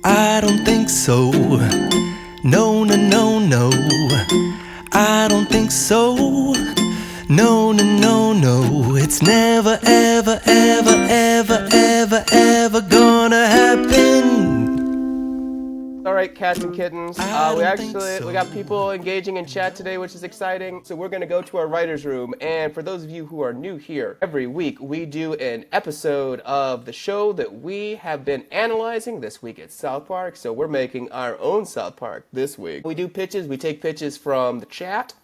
I don't think so. No, no, no, no. I don't think so. No, no, no, no. It's never, ever, ever, ever, ever, ever gonna happen. All right, cats and kittens. We got people engaging in chat today, which is exciting. So we're gonna go to our writer's room. And for those of you who are new here, every week we do an episode of the show that we have been analyzing. This week it's South Park, so we're making our own South Park this week. We do pitches, we take pitches from the chat,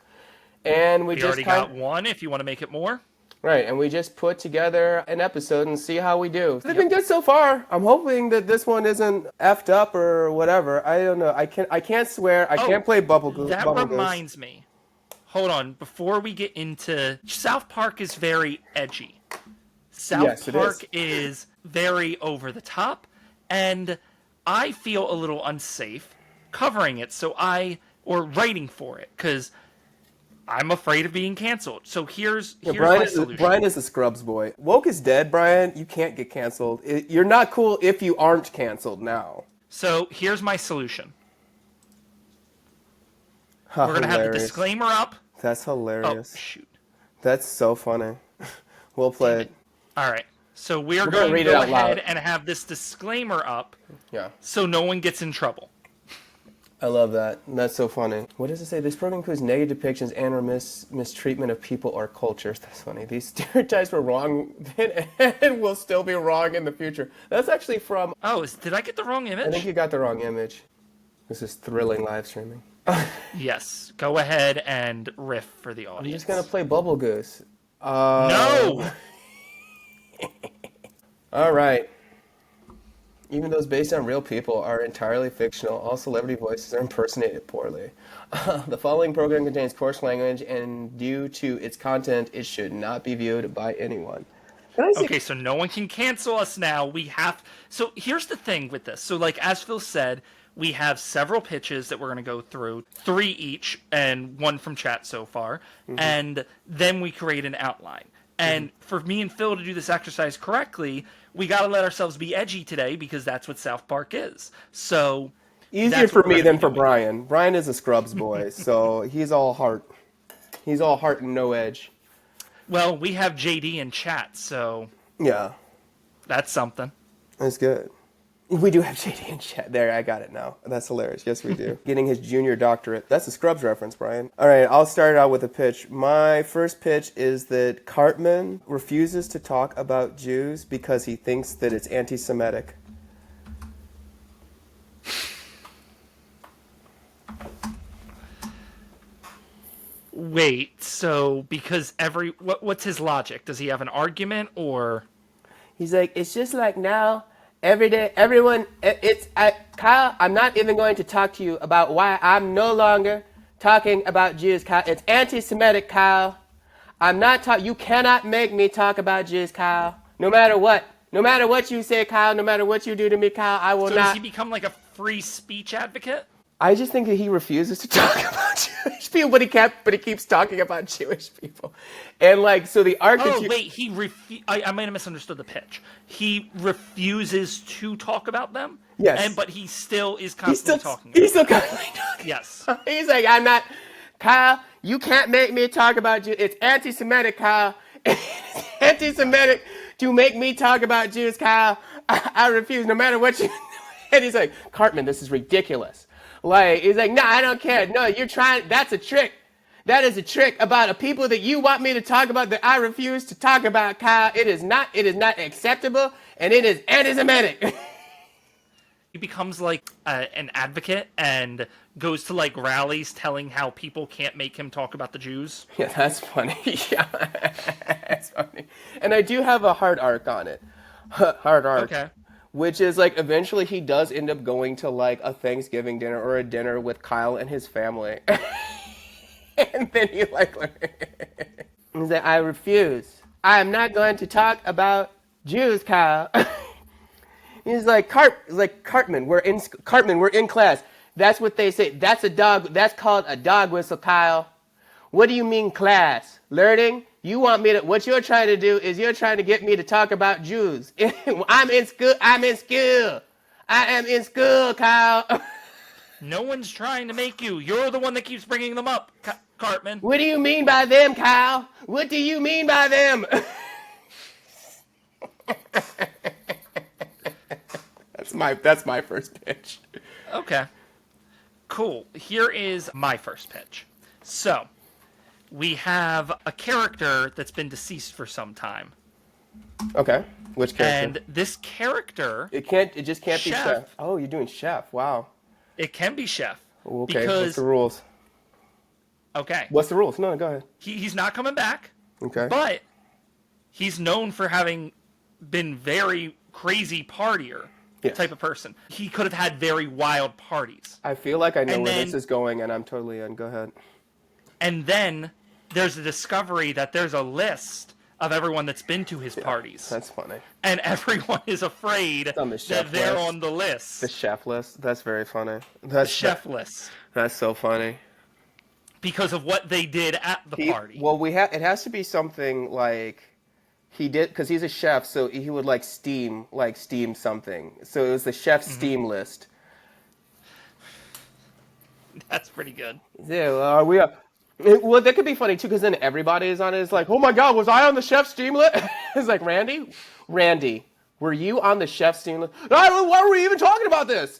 and we just already got one if you want to make it more. Right, and we just put together an episode and see how we do. It's been good so far. I'm hoping that this one isn't effed up or whatever. I don't know. I can't swear. I can't play Bubble Goose. That reminds me. Hold on. Before we get into... South Park is very edgy. South Park is very over the top. And I feel a little unsafe covering it. Or writing for it. Because... I'm afraid of being canceled. So here's my solution. Brian is a Scrubs boy. Woke is dead, Brian. You can't get canceled. You're not cool if you aren't canceled now. So here's my solution. We're going to have the disclaimer up. That's hilarious. Oh, shoot. That's so funny. We'll play it. All right. So we're going to go ahead and have this disclaimer up. Yeah. So no one gets in trouble. I love that. That's so funny. What does it say? This program includes negative depictions and or mistreatment of people or cultures. That's funny. These stereotypes were wrong then and will still be wrong in the future. That's actually from... Oh, did I get the wrong image? I think you got the wrong image. This is thrilling live streaming. Yes. Go ahead and riff for the audience. I'm just going to play Bubble Goose. No! All right. Even those based on real people are entirely fictional. All celebrity voices are impersonated poorly. The following program contains coarse language, and due to its content, it should not be viewed by anyone. Okay, so no one can cancel us now. So here's the thing with this. So like as Phil said, we have several pitches that we're going to go through, 3 each, and 1 from chat so far. Mm-hmm. And then we create an outline. And for me and Phil to do this exercise correctly, we got to let ourselves be edgy today because that's what South Park is. So easier for me than for Brian. Brian is a Scrubs boy, so he's all heart. He's all heart and no edge. Well, we have JD in chat, so yeah, that's something. That's good. We do have JD in chat. There, I got it now. That's hilarious. Yes, we do. Getting his junior doctorate. That's a Scrubs reference, Brian. All right, I'll start out with a pitch. My first pitch is that Cartman refuses to talk about Jews because he thinks that it's anti-Semitic. Wait, so because what's his logic? Does he have an argument or? He's like, it's just like now... Every day, everyone, Kyle, I'm not even going to talk to you about why I'm no longer talking about Jews, Kyle. It's anti-Semitic, Kyle. You cannot make me talk about Jews, Kyle. No matter what. No matter what you say, Kyle, no matter what you do to me, Kyle, I will not. So does he become like a free speech advocate? I just think that he refuses to talk about Jewish people, but he keeps talking about Jewish people. And like, so the arc Oh, wait, I might have misunderstood the pitch. He refuses to talk about them? Yes. But he still is constantly talking. He's still constantly talking. Yes. He's like, I'm not, Kyle, you can't make me talk about Jews. It's anti-Semitic, Kyle. It's anti-Semitic to make me talk about Jews, Kyle. I refuse, no matter what you do. And he's like, Cartman, this is ridiculous. Like, he's like, no, I don't care. No, you're trying, that's a trick. That is a trick about a people that you want me to talk about that I refuse to talk about, Kyle. It is not acceptable, and it is anti-Semitic. He becomes like an advocate and goes to like rallies telling how people can't make him talk about the Jews. Yeah, that's funny. Yeah, that's funny. And I do have a hard arc on it. Hard arc. Okay. Which is like eventually he does end up going to like a Thanksgiving dinner or a dinner with Kyle and his family. And then he like he's like, I refuse. I am not going to talk about Jews, Kyle. He's like, Cartman, we're in class. That's what they say. That's a dog. That's called a dog whistle, Kyle. What do you mean class? Learning? You want me to, what you're trying to do is you're trying to get me to talk about Jews. I'm in school. I am in school, Kyle. No one's trying to make you. You're the one that keeps bringing them up, Cartman. What do you mean by them, Kyle? What do you mean by them? That's my first pitch. Okay. Cool. Here is my first pitch. So, we have a character that's been deceased for some time. Okay. Which character? And this character... It just can't be Chef. Oh, you're doing Chef. Wow. It can be Chef. Okay, because... what's the rules? Okay. What's the rules? No, go ahead. He's not coming back. Okay. But he's known for having been very crazy partier type of person. He could have had very wild parties. I feel like I know where this is going, and I'm totally in. Go ahead. And then there's a discovery that there's a list of everyone that's been to his parties. That's funny. And everyone is afraid that they're on the list. The chef list? That's very funny. The chef list. That's so funny. Because of what they did at the party. Well, it has to be something like he did, because he's a chef, so he would steam something. So it was the chef steam list. That's pretty good. Yeah, well, that could be funny too, because then everybody is on it. It's like, oh my God, was I on the chef steam list? It's like, Randy, were you on the chef steam list? No, why were we even talking about this?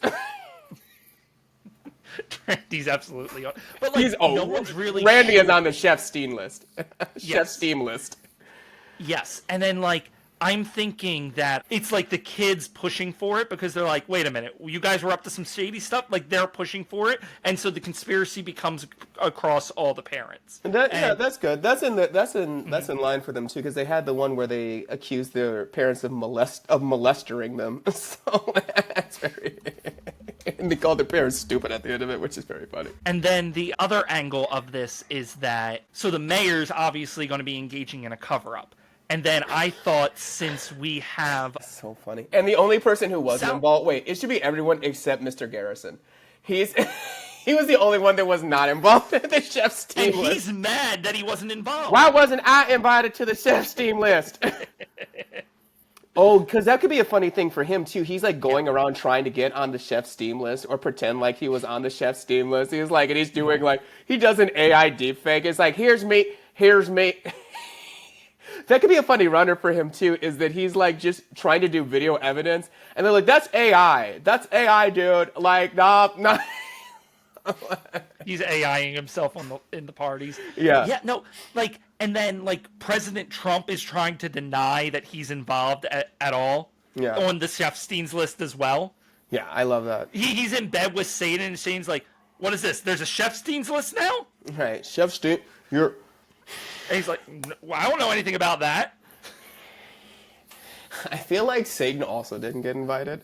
Randy's absolutely on. But no one's really. Randy is on the chef steam list. Chef steam list. Yes, and then I'm thinking that it's like the kids pushing for it because they're like, wait a minute, you guys were up to some shady stuff. They're pushing for it, and so the conspiracy becomes across all the parents. Yeah, that's good. That's in line for them too, because they had the one where they accused their parents of molesting them. So that's very. And they called their parents stupid at the end of it, which is very funny. And then the other angle of this is that the mayor's obviously going to be engaging in a cover-up. And then I thought, since we have... So funny. And the only person who wasn't involved... Wait, it should be everyone except Mr. Garrison. He was the only one that was not involved in the chef's team list. And he's mad that he wasn't involved. Why wasn't I invited to the chef's team list? Oh, because that could be a funny thing for him, too. He's, going around trying to get on the chef's team list or pretend like he was on the chef's team list. He's and he's doing, he does an AI deepfake. It's like, here's me. That could be a funny runner for him, too, is that he's, just trying to do video evidence. And they're like, that's AI. That's AI, dude. Nah. He's AIing himself in the parties. Yeah. Yeah, no, and then, President Trump is trying to deny that he's involved at all on the Chefstein's list as well. Yeah, I love that. He's in bed with Satan, and Satan's like, what is this? There's a Chefstein's list now? Right, Chefstein, you're... And he's like, well, I don't know anything about that. I feel like Satan also didn't get invited.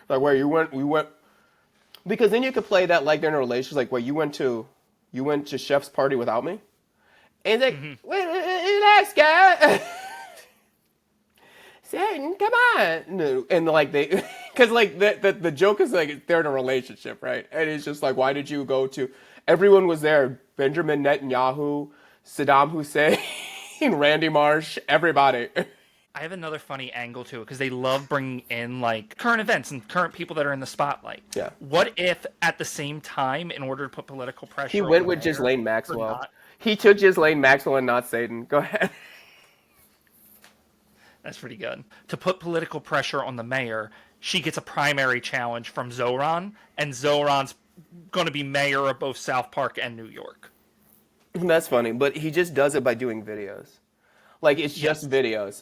Where we went... Because then you could play that they're in a relationship, wait, you went to Chef's party without me? And it's like, wait, relax, guy. Satan, come on. No. And they, because the joke is they're in a relationship, right? And it's just why did you go to, everyone was there. Benjamin Netanyahu, Saddam Hussein, Randy Marsh, everybody. I have another funny angle to it because they love bringing in current events and current people that are in the spotlight. Yeah. What if at the same time, in order to put political pressure, he went with Ghislaine Maxwell? He took Ghislaine Maxwell and not Satan. Go ahead. That's pretty good. To put political pressure on the mayor, she gets a primary challenge from Zoran, and Zoran's going to be mayor of both South Park and New York. That's funny, but he just does it by doing videos. It's just videos.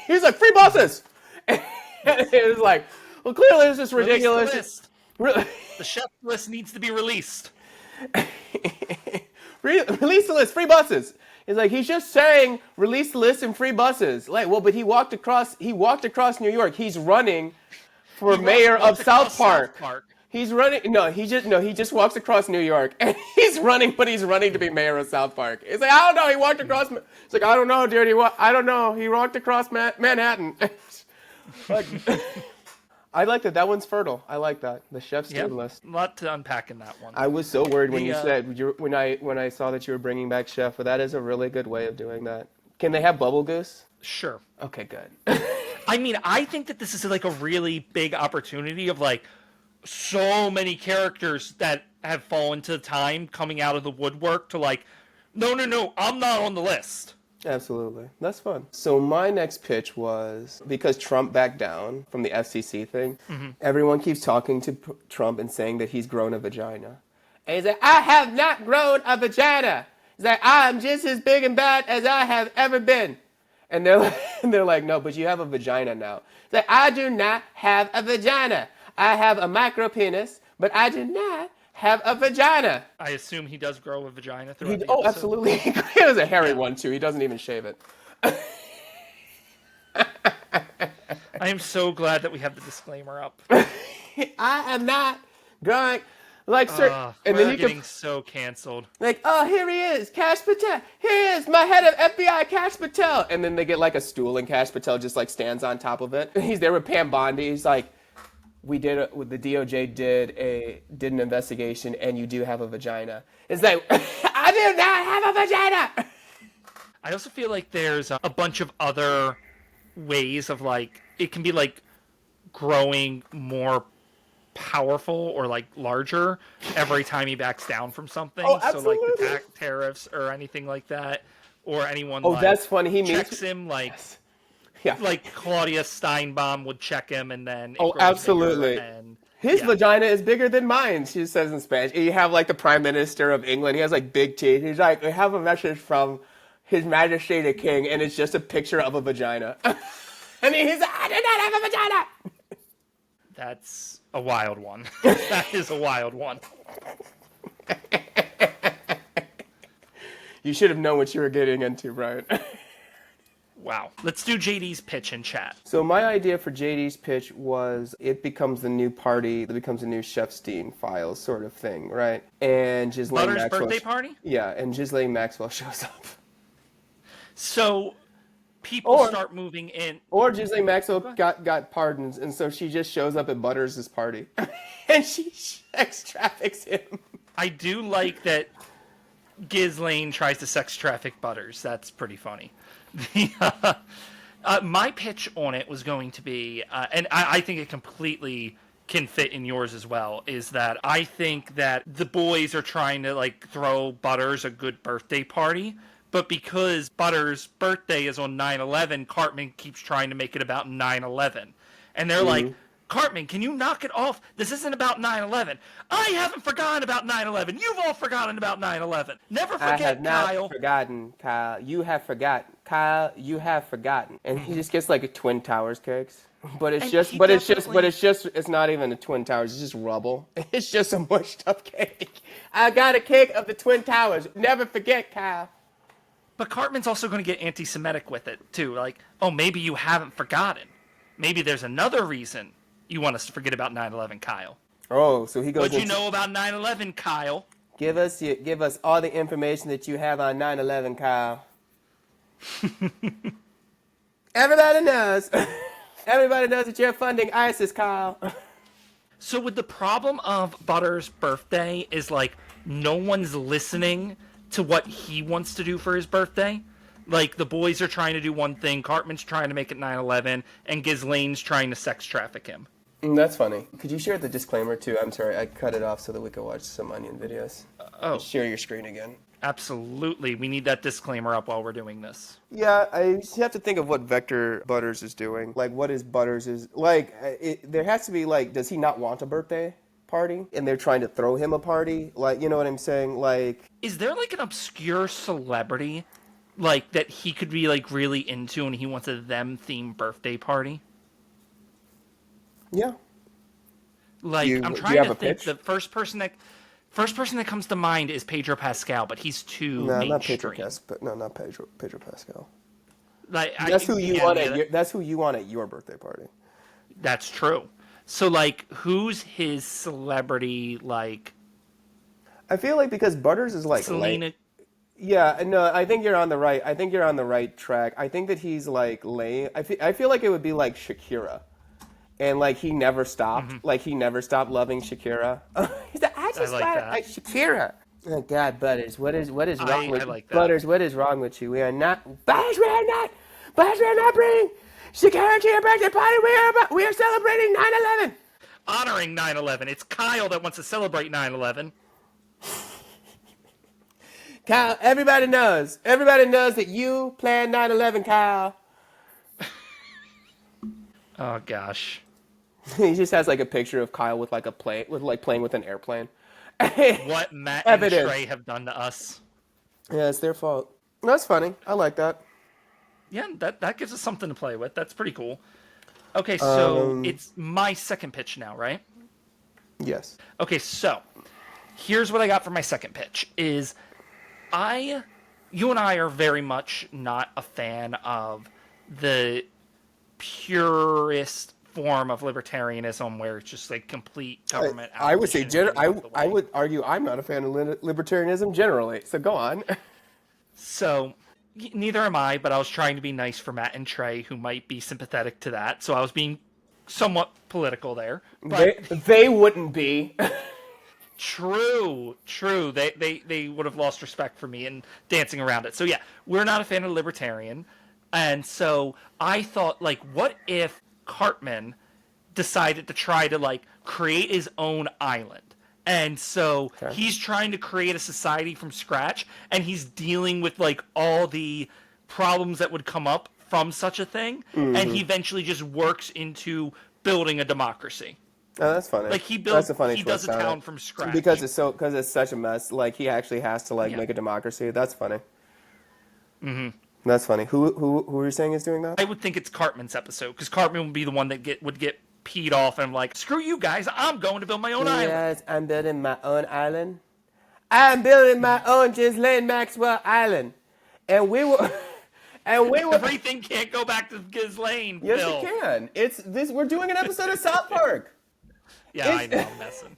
He's like, free buses! And it was well, clearly this is ridiculous. The chef list needs to be released. Release the list, free buses. It's he's just saying, release the list and free buses. But he walked across New York. He's running for mayor of South Park. He's running. He just walks across New York, and he's running, but he's running to be mayor of South Park. It's I don't know. He walked across. It's I don't know, dude. I don't know. He walked across Manhattan. I like that. That one's fertile. I like that. The chef's team list. A lot to unpack in that one. I was so worried when you said when I saw that you were bringing back Chef, but that is a really good way of doing that. Can they have Bubble Goose? Sure. Okay, good. I mean, I think that this is like a really big opportunity of like so many characters that have fallen to time coming out of the woodwork to like, no, I'm not on the list. Absolutely. That's fun. So my next pitch was, because Trump backed down from the FCC thing, everyone keeps talking to Trump and saying that he's grown a vagina. And he's like, I have not grown a vagina. He's like, I'm just as big and bad as I have ever been. And they're like, no, but you have a vagina now. He's like, I do not have a vagina. I have a micro penis, but I do not have a vagina. I assume he does grow a vagina throughout the Oh, episode. absolutely. He has a hairy one, too. He doesn't even shave it. I am so glad that we have the disclaimer up. I am not growing like sir. And then We're you getting can so canceled. like, oh, here he is, Cash Patel. Here he is, my head of FBI, Cash Patel. And then they get like a stool, and Cash Patel just like stands on top of it. He's there with Pam Bondi. He's like, the DOJ did an investigation, and you do have a vagina. It's like, I do not have a vagina. I also feel like there's a bunch of other ways of like, it can be like growing more powerful or like larger every time he backs down from something. Oh, so like the absolutely. tariffs or anything like that, or anyone Oh, like that's funny. He checks means him like yeah. like Claudia Steinbaum would check him, and then it Oh, grows absolutely. bigger, and His yeah. vagina is bigger than mine, she says in Spanish. And you have like the Prime Minister of England. He has like big teeth. He's like, I have a message from His Majesty the King, and it's just a picture of a vagina. And he's like, I do not have a vagina. That's a wild one. That is a wild one. You should have known what you were getting into, Brian. Wow. Let's do JD's pitch in chat. So my idea for JD's pitch was it becomes the new party, it becomes a new Chefstein Files sort of thing, right? And Ghislaine Butter's Maxwell. birthday party? Yeah, and Ghislaine Maxwell shows up. So people Or- start moving in. Or Ghislaine Maxwell got pardons, and so she just shows up at Butters' party. And she sex traffics him. I do like that Ghislaine tries to sex traffic Butters. That's pretty funny. My pitch on it was going to be, and I think it completely can fit in yours as well, is that I think that the boys are trying to like throw Butters a good birthday party, but because Butters' birthday is on 9/11, Cartman keeps trying to make it about 9/11. And they're like, Cartman, can you knock it off? This isn't about 9/11. I haven't forgotten about 9/11. You've all forgotten about 9/11. Never I forget, have not Kyle. forgotten, Kyle. You have forgotten. Kyle, you have forgotten. And he just gets like a Twin Towers cakes. But it's And just, he but it's definitely- it's not even the Twin Towers. It's just rubble. It's just a mushed up cake. I got a cake of the Twin Towers. Never forget, Kyle. But Cartman's also going to get anti-Semitic with it, too. Like, oh, maybe you haven't forgotten. Maybe there's another reason you want us to forget about 9/11, Kyle. Oh, so he goes. What'd you know about 9/11, Kyle? Give us all the information that you have on 9/11, Kyle. Everybody knows. Everybody knows that you're funding ISIS, Kyle. So with the problem of Butter's birthday is, like, no one's listening to what he wants to do for his birthday. Like, the boys are trying to do one thing, Cartman's trying to make it 9/11, and Ghislaine's trying to sex traffic him. That's funny. Could you share the disclaimer too? I'm sorry, I cut it off so that we could watch some Onion videos. Oh, Share your screen again. absolutely. We need that disclaimer up while we're doing this. Yeah, I just have to think of what Vector Butters is doing. Like, what is Butters is like? There has to be like, does he not want a birthday party? And they're trying to throw him a party. Like, you know what I'm saying? Like, Is there, like, an obscure celebrity, like, that he could be, like, really into and he wants a them-themed birthday party? yeah. Like, Do I'm you trying have to a think. pitch? The first person that comes to mind is Pedro Pascal, but he's too No, mainstream. not Pedro Pascal. No, not Pedro Pascal. Like, That's who you want yeah, that's who you want at your birthday party. That's true. So, like, who's his celebrity? Like, I feel like because Butters is like Selena. lame. Yeah, no, I think you're on the right. I think you're on the right track. I think that he's like lame. I feel like it would be like Shakira, and like he never stopped. Mm-hmm. Like he never stopped loving Shakira. He's like, I just like that. like Shakira. Oh God, Butters, what is wrong with I like that. Butters? What is wrong with you? We are not Butters. We are not bringing She came to your birthday party. We are celebrating 9/11. Honoring 9/11. It's Kyle that wants to celebrate 9/11. Kyle, everybody knows that you planned 9/11, Kyle. Oh gosh. He just has like a picture of Kyle with like a plane, with like playing with an airplane. What Matt and Trey have done to us. Yeah, it's their fault. That's funny. I like that. Yeah, that gives us something to play with. That's pretty cool. Okay, so it's my second pitch now, right? Yes. Okay, so here's what I got for my second pitch is you and I are very much not a fan of the purist form of libertarianism where it's just like complete government. I would say I would argue I'm not a fan of libertarianism generally. So go on. So neither am I, but I was trying to be nice for Matt and Trey, who might be sympathetic to that. So I was being somewhat political there. But they wouldn't be. True. They would have lost respect for me and dancing around it. So yeah, we're not a fan of libertarian. And so I thought, like, what if Cartman decided to try to, like, create his own island? And so he's trying to create a society from scratch, and he's dealing with, like, all the problems that would come up from such a thing. Mm-hmm. And he eventually just works into building a democracy. Oh, that's funny. Like he does a town from scratch because it's such a mess. Like he actually has to make a democracy. That's funny. Mm-hmm. That's funny. Who are you saying is doing that? I would think it's Cartman's episode because Cartman would be the one that would get peed off and like, screw you guys, I'm going to build my own island. Yes, I'm building my own island. I'm building my own Ghislaine Maxwell Island, and we will. Everything can't go back to Ghislaine. Yes, Bill. it can. It's this. We're doing an episode of South Park. Yeah, I know, I'm messing.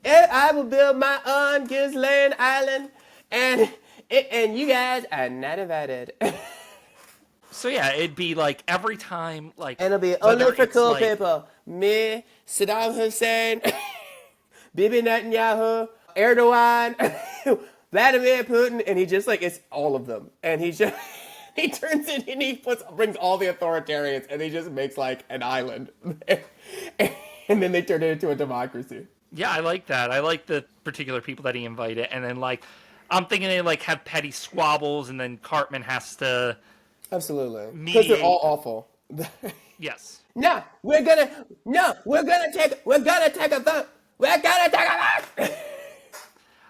And I will build my own Ghislaine Island, and you guys are not invited. So yeah, it'd be like every time, like, and it'll be only for cool people. Me, Saddam Hussein, Bibi Netanyahu, Erdogan, Vladimir Putin, and he just like it's all of them, and he just. He turns it and he brings all the authoritarians and he just makes like an island. And then they turn it into a democracy. Yeah, I like that. I like the particular people that he invited. And then like, I'm thinking they like have petty squabbles and then Cartman has to absolutely. Because they're all awful. Yes. We're gonna take a vote. We're gonna take a vote.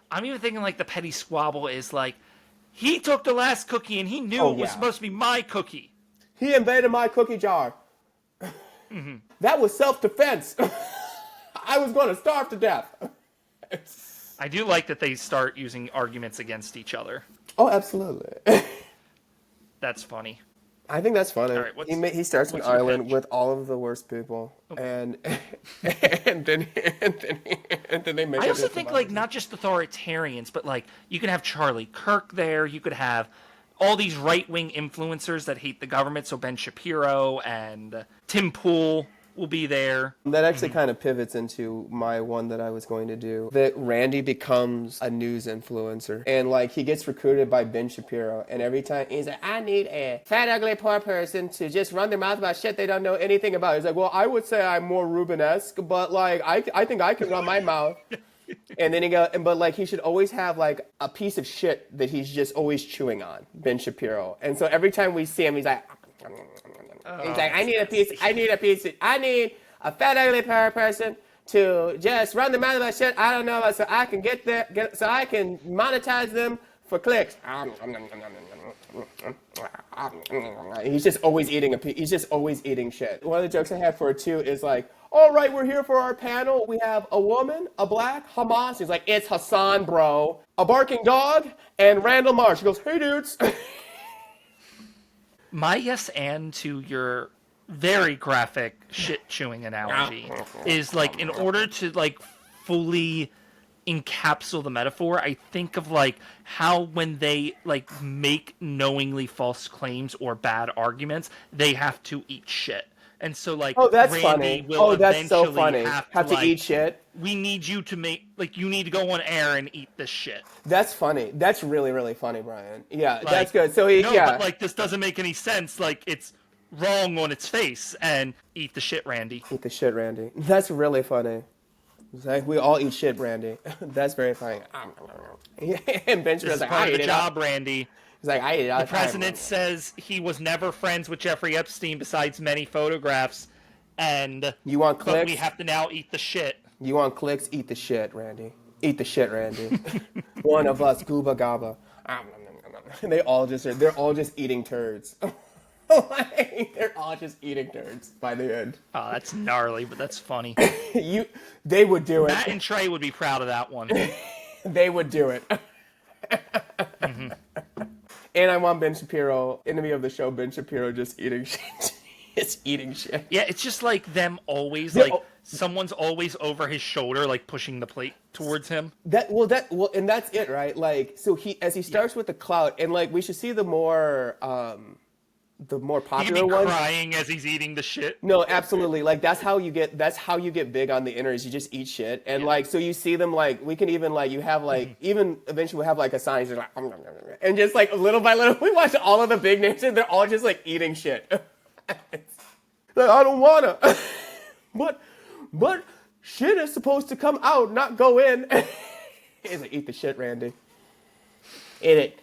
I'm even thinking like the petty squabble is like, he took the last cookie and he knew it was supposed to be my cookie. He invaded my cookie jar. Mm-hmm. That was self-defense. I was going to starve to death. I do like that they start using arguments against each other. Oh, absolutely. That's funny. I think that's funny. All right, he starts an island with all of the worst people, and then they make. I also think like not just authoritarians, but like you could have Charlie Kirk there. You could have all these right-wing influencers that hate the government. So Ben Shapiro and Tim Pool will be there. That actually kind of pivots into my one that I was going to do. That Randy becomes a news influencer. And like he gets recruited by Ben Shapiro. And every time he's like, I need a fat, ugly, poor person to just run their mouth about shit they don't know anything about. He's like, well, I would say I'm more Rubenesque, but like I think I can run my mouth. And then but like he should always have like a piece of shit that he's just always chewing on, Ben Shapiro. And so every time we see him, he's like, I need a fat, ugly person to just run the mouth about shit I don't know about so I can so I can monetize them for clicks. He's just always eating shit. One of the jokes I had for it too is like, all right, we're here for our panel. We have a woman, a black, Hamas. He's like, it's Hassan, bro. A barking dog, and Randall Marsh. He goes, hey, dudes. My yes and to your very graphic shit-chewing analogy is, like, in order to, like, fully encapsulate the metaphor, I think of, like, how when they, like, make knowingly false claims or bad arguments, they have to eat shit. And so, like, that's Randy funny. will That's so funny. Have to like, eat shit. We need you to make, like, you need to go on air and eat this shit. That's funny. That's really, really funny, Brian. Yeah, like, that's good. So but, like, this doesn't make any sense. Like, it's wrong on its face and eat the shit, Randy. Eat the shit, Randy. That's really funny. It's like, we all eat shit, Randy. That's very funny. And Ben This Shapiro's is like, part I of eat the it all. job, Randy. He's like, I eat it all The the time. president says he was never friends with Jeffrey Epstein besides many photographs, and You want but we clicks? have to now eat the shit. You want clicks? Eat the shit, Randy. Eat the shit, Randy. One of us, gooba gaba. They're all just eating turds. They're all just eating turds by the end. Oh, that's gnarly, but that's funny. They would do it. Matt and Trey would be proud of that one. They would do it. And I want Ben Shapiro, enemy of the show, Ben Shapiro just eating shit. It's eating shit. Yeah, it's just like them always, Yeah, like, oh. someone's always over his shoulder, like, pushing the plate towards him. And that's it, right? Like, so as he starts with the clout, and like we should see the more He'd popular be ones. crying as he's eating the shit. No, absolutely. Like that's how you get big on the internet. Is you just eat shit, and like so you see them like we can even like you have like even eventually we'll have like a sign just like and just like little by little we watch all of the big names and they're all just like eating shit. Like I don't wanna, but shit is supposed to come out, not go in. He's like, eat the shit, Randy. Eat it.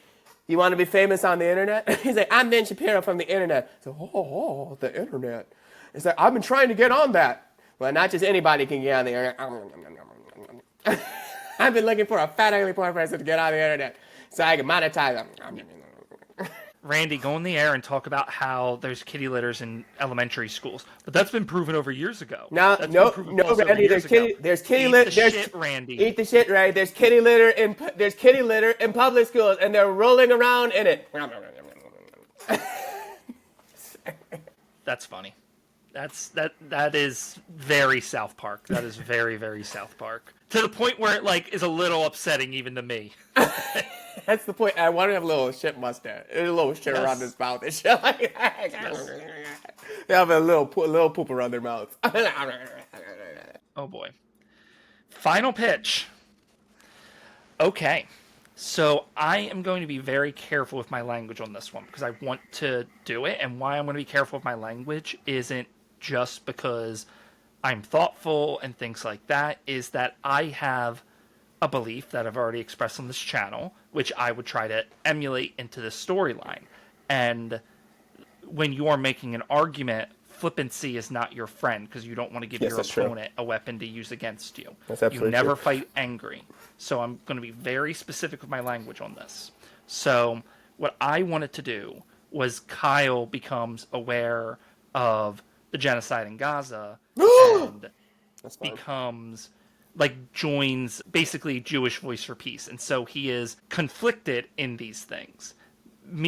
You want to be famous on the internet? He's like, I'm Ben Shapiro from the internet. So, oh, the internet. It's like, I've been trying to get on that. Well, not just anybody can get on the internet. I've been looking for a fat, ugly poor person to get on the internet so I can monetize them. Randy, go on the air and talk about how there's kitty litters in elementary schools, but that's been proven over years ago. No, Randy. There's kitty litter. Shit, Randy. Eat the shit, right? There's kitty litter in public schools, and they're rolling around in it. That's funny. That is very South Park. That is very, very South Park. To the point where it like is a little upsetting even to me. That's the point. I want to have a little shit mustache, a little shit around his mouth and shit like that. They have a little poop around their mouths. Oh boy. Final pitch. Okay. So I am going to be very careful with my language on this one because I want to do it. And why I'm going to be careful with my language isn't just because I'm thoughtful and things like that, is that I have a belief that I've already expressed on this channel, which I would try to emulate into this storyline. And when you are making an argument, flippancy is not your friend because you don't want to give your opponent a weapon to use against you. You never fight angry. So I'm going to be very specific with my language on this. So what I wanted to do was Kyle becomes aware of the genocide in Gaza and becomes like joins basically Jewish Voice for Peace. And so he is conflicted in these things.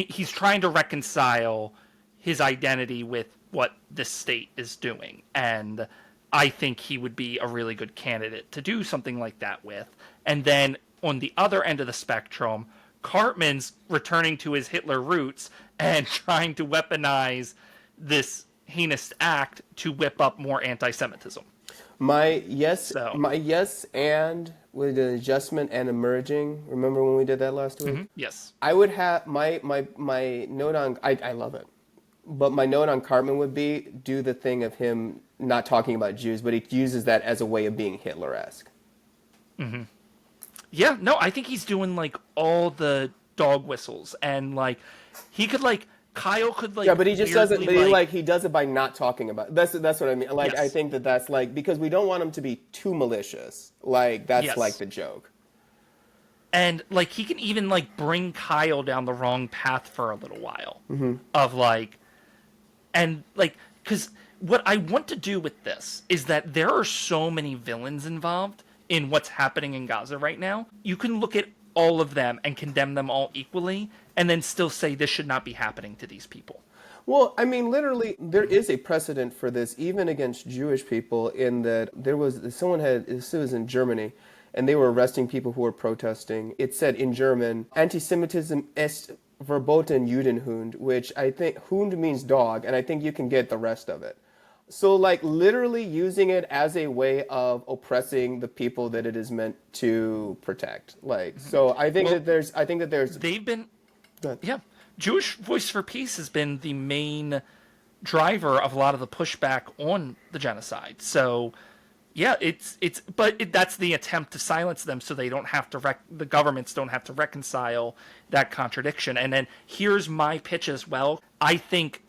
He's trying to reconcile his identity with what this state is doing. And I think he would be a really good candidate to do something like that with. And then on the other end of the spectrum, Cartman's returning to his Hitler roots and trying to weaponize this heinous act to whip up more anti-Semitism. My yes and with an adjustment and emerging. Remember when we did that last week? Mm-hmm. Yes. I would have my note on. I love it, but my note on Cartman would be do the thing of him not talking about Jews, but he uses that as a way of being Hitler-esque. Mm-hmm. Yeah, no, I think he's doing like all the dog whistles and like he could like. Kyle could like but he just doesn't. But he does it by not talking about. That's what I mean. Like yes. I think that's like because we don't want him to be too malicious. Like that's like the joke. And like he can even like bring Kyle down the wrong path for a little while of like, and like because what I want to do with this is that there are so many villains involved in what's happening in Gaza right now. You can look at all of them and condemn them all equally and then still say this should not be happening to these people. Well, I mean, literally, there is a precedent for this, even against Jewish people, in that this was in Germany, and they were arresting people who were protesting. It said in German, anti-Semitism ist verboten Judenhund, which I think, Hund means dog, and I think you can get the rest of it. So, like, literally using it as a way of oppressing the people that it is meant to protect. Like, so I think that there's... They've been... Yeah. Jewish Voice for Peace has been the main driver of a lot of the pushback on the genocide. So, yeah, that's the attempt to silence them so they don't have to, the governments don't have to reconcile that contradiction. And then here's my pitch as well. I think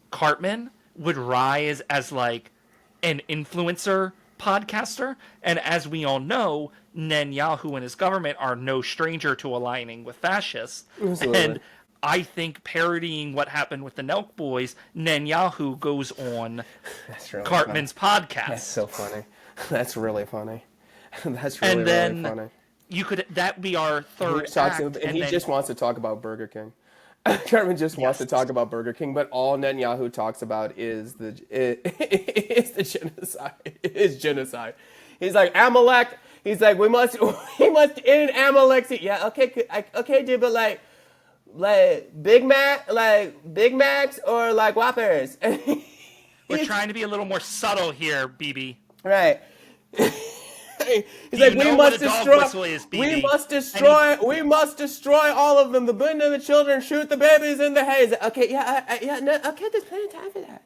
Cartman would rise as like an influencer podcaster. And as we all know, Netanyahu and his government are no stranger to aligning with fascists. Absolutely. And I think parodying what happened with the Nelk Boys, Netanyahu goes on That's really Cartman's funny. podcast. That's so funny. That's really funny. That's really, And then really funny. you could that be our third act. And he then, just wants to talk about Burger King. Cartman just wants to talk about Burger King, but all Netanyahu talks about is the genocide. Is genocide. He's like Amalek. He's like we must end Amalek. Yeah, okay, dude, but like Big Macs or like Whoppers. we're trying to be a little more subtle here, BB. Right. He's Do like, you we know must what a dog destroy. whistle is, BB? We must destroy all of them. The women and the children, shoot the babies in the hay. He's like, okay, okay, there's plenty of time for that.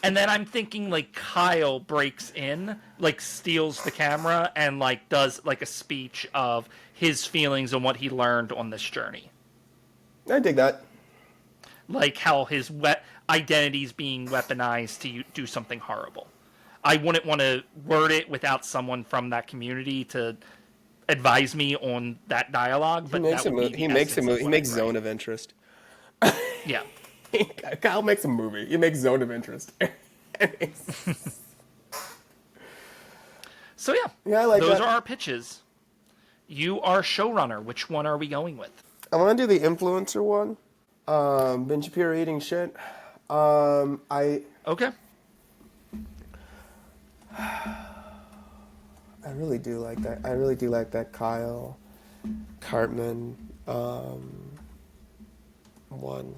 And then I'm thinking like Kyle breaks in, like steals the camera and like does like a speech of his feelings and what he learned on this journey. I dig that. Like how his identity's being weaponized to do something horrible. I wouldn't want to word it without someone from that community to advise me on that dialogue. But He makes Zone of Interest. Yeah. Kyle makes a movie. He makes Zone of Interest. So Yeah, I like those that. are our pitches. You are showrunner. Which one are we going with? I want to do the influencer one. Ben Shapiro eating shit. Okay. I really do like that. I really do like that Kyle Cartman one.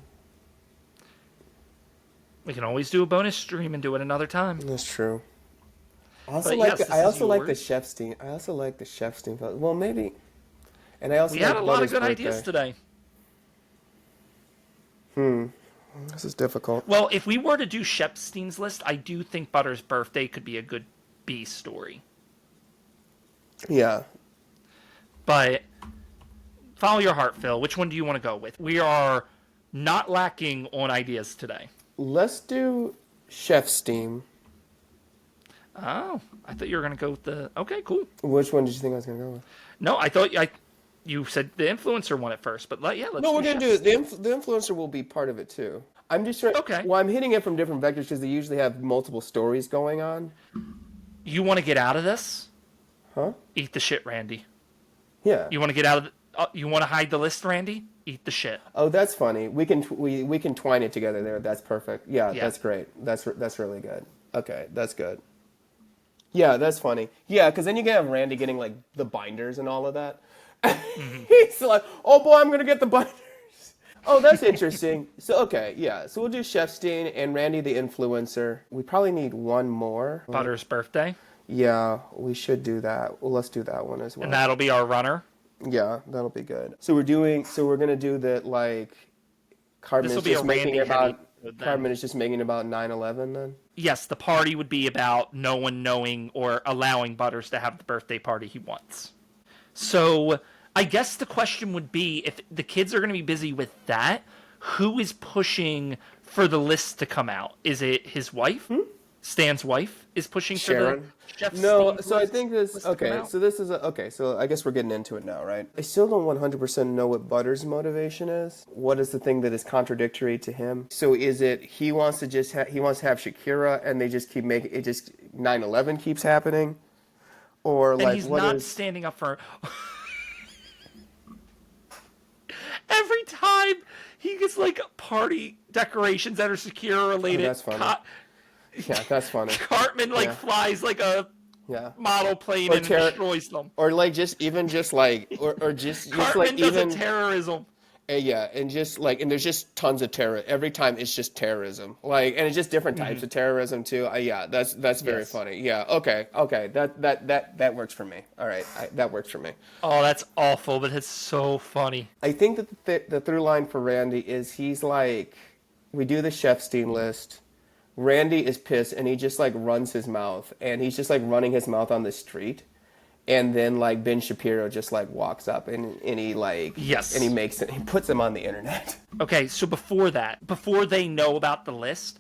We can always do a bonus stream and do it another time. That's true. I also But like yes, the, this I is also like the yours. chef's team. I also like the chef's team. Well, maybe. And I also We like had a lot of Butter's good birthday. ideas today. This is difficult. Well, if we were to do Shepstein's list, I do think Butter's birthday could be a good B story. Yeah. But follow your heart, Phil. Which one do you want to go with? We are not lacking on ideas today. Let's do chef's team. Oh, I thought you were going to go with the... Okay, cool. Which one did you think I was going to go with? No, you said the influencer one at first, but let's No, we're going to do Shepstein. it. The influencer will be part of it too. I'm just trying. Okay. Well, I'm hitting it from different vectors because they usually have multiple stories going on. You want to get out of this? Huh? Eat the shit, Randy. Yeah. You want to get out of you want to hide the list, Randy? Eat the shit. Oh, that's funny. We can twine it together there. That's perfect. Yeah. Yeah. That's great. That's really good. Okay, that's good. Yeah, that's funny. Yeah, because then you can have Randy getting like the binders and all of that. He's like, oh boy, I'm gonna get the binders. Oh, that's interesting. So okay, yeah. So we'll do Shepstein and Randy the influencer. We probably need one more. Butter's birthday. Yeah, we should do that. Well, let's do that one as well. And that'll be our runner. Yeah, that'll be good. So we're gonna do that like Cartman This'll is be just a making Randy about heavy episode then. Cartman is just making about 9/11 then. Yes, the party would be about no one knowing or allowing Butters to have the birthday party he wants. So I guess the question would be, if the kids are going to be busy with that, who is pushing for the list to come out? Is it his wife? Stan's wife is pushing Sharon? for the chef's No, Steve's so I list- think this. list to come Okay, out? so this is okay. So I guess we're getting into it now, right? I still don't 100% know what Butters' motivation is. What is the thing that is contradictory to him? So is it he wants to just he wants to have Shakira and they just keep making it? Just 9/11 keeps happening, or And like he's what not is? standing up for... Every time he gets like party decorations that are secure related, that's funny. Yeah, that's funny. Cartman like Yeah. flies like a Yeah. model plane Or and terror- destroys them. Or like just like or just Cartman like does even a terrorism. yeah, and just like and there's just tons of terror every time. It's just terrorism, like, and it's just different types of terrorism too. Yeah, that's very Yes. funny. Yeah, okay, that works for me. All right, that works for me. Oh, that's awful, but it's so funny. I think that the through line for Randy is he's like We do the chef's team list. Randy is pissed, and he just like runs his mouth, and he's just like running his mouth on the street. And then like Ben Shapiro just like walks up and he like Yes. and he puts him on the internet. Okay, so before that, before they know about the list,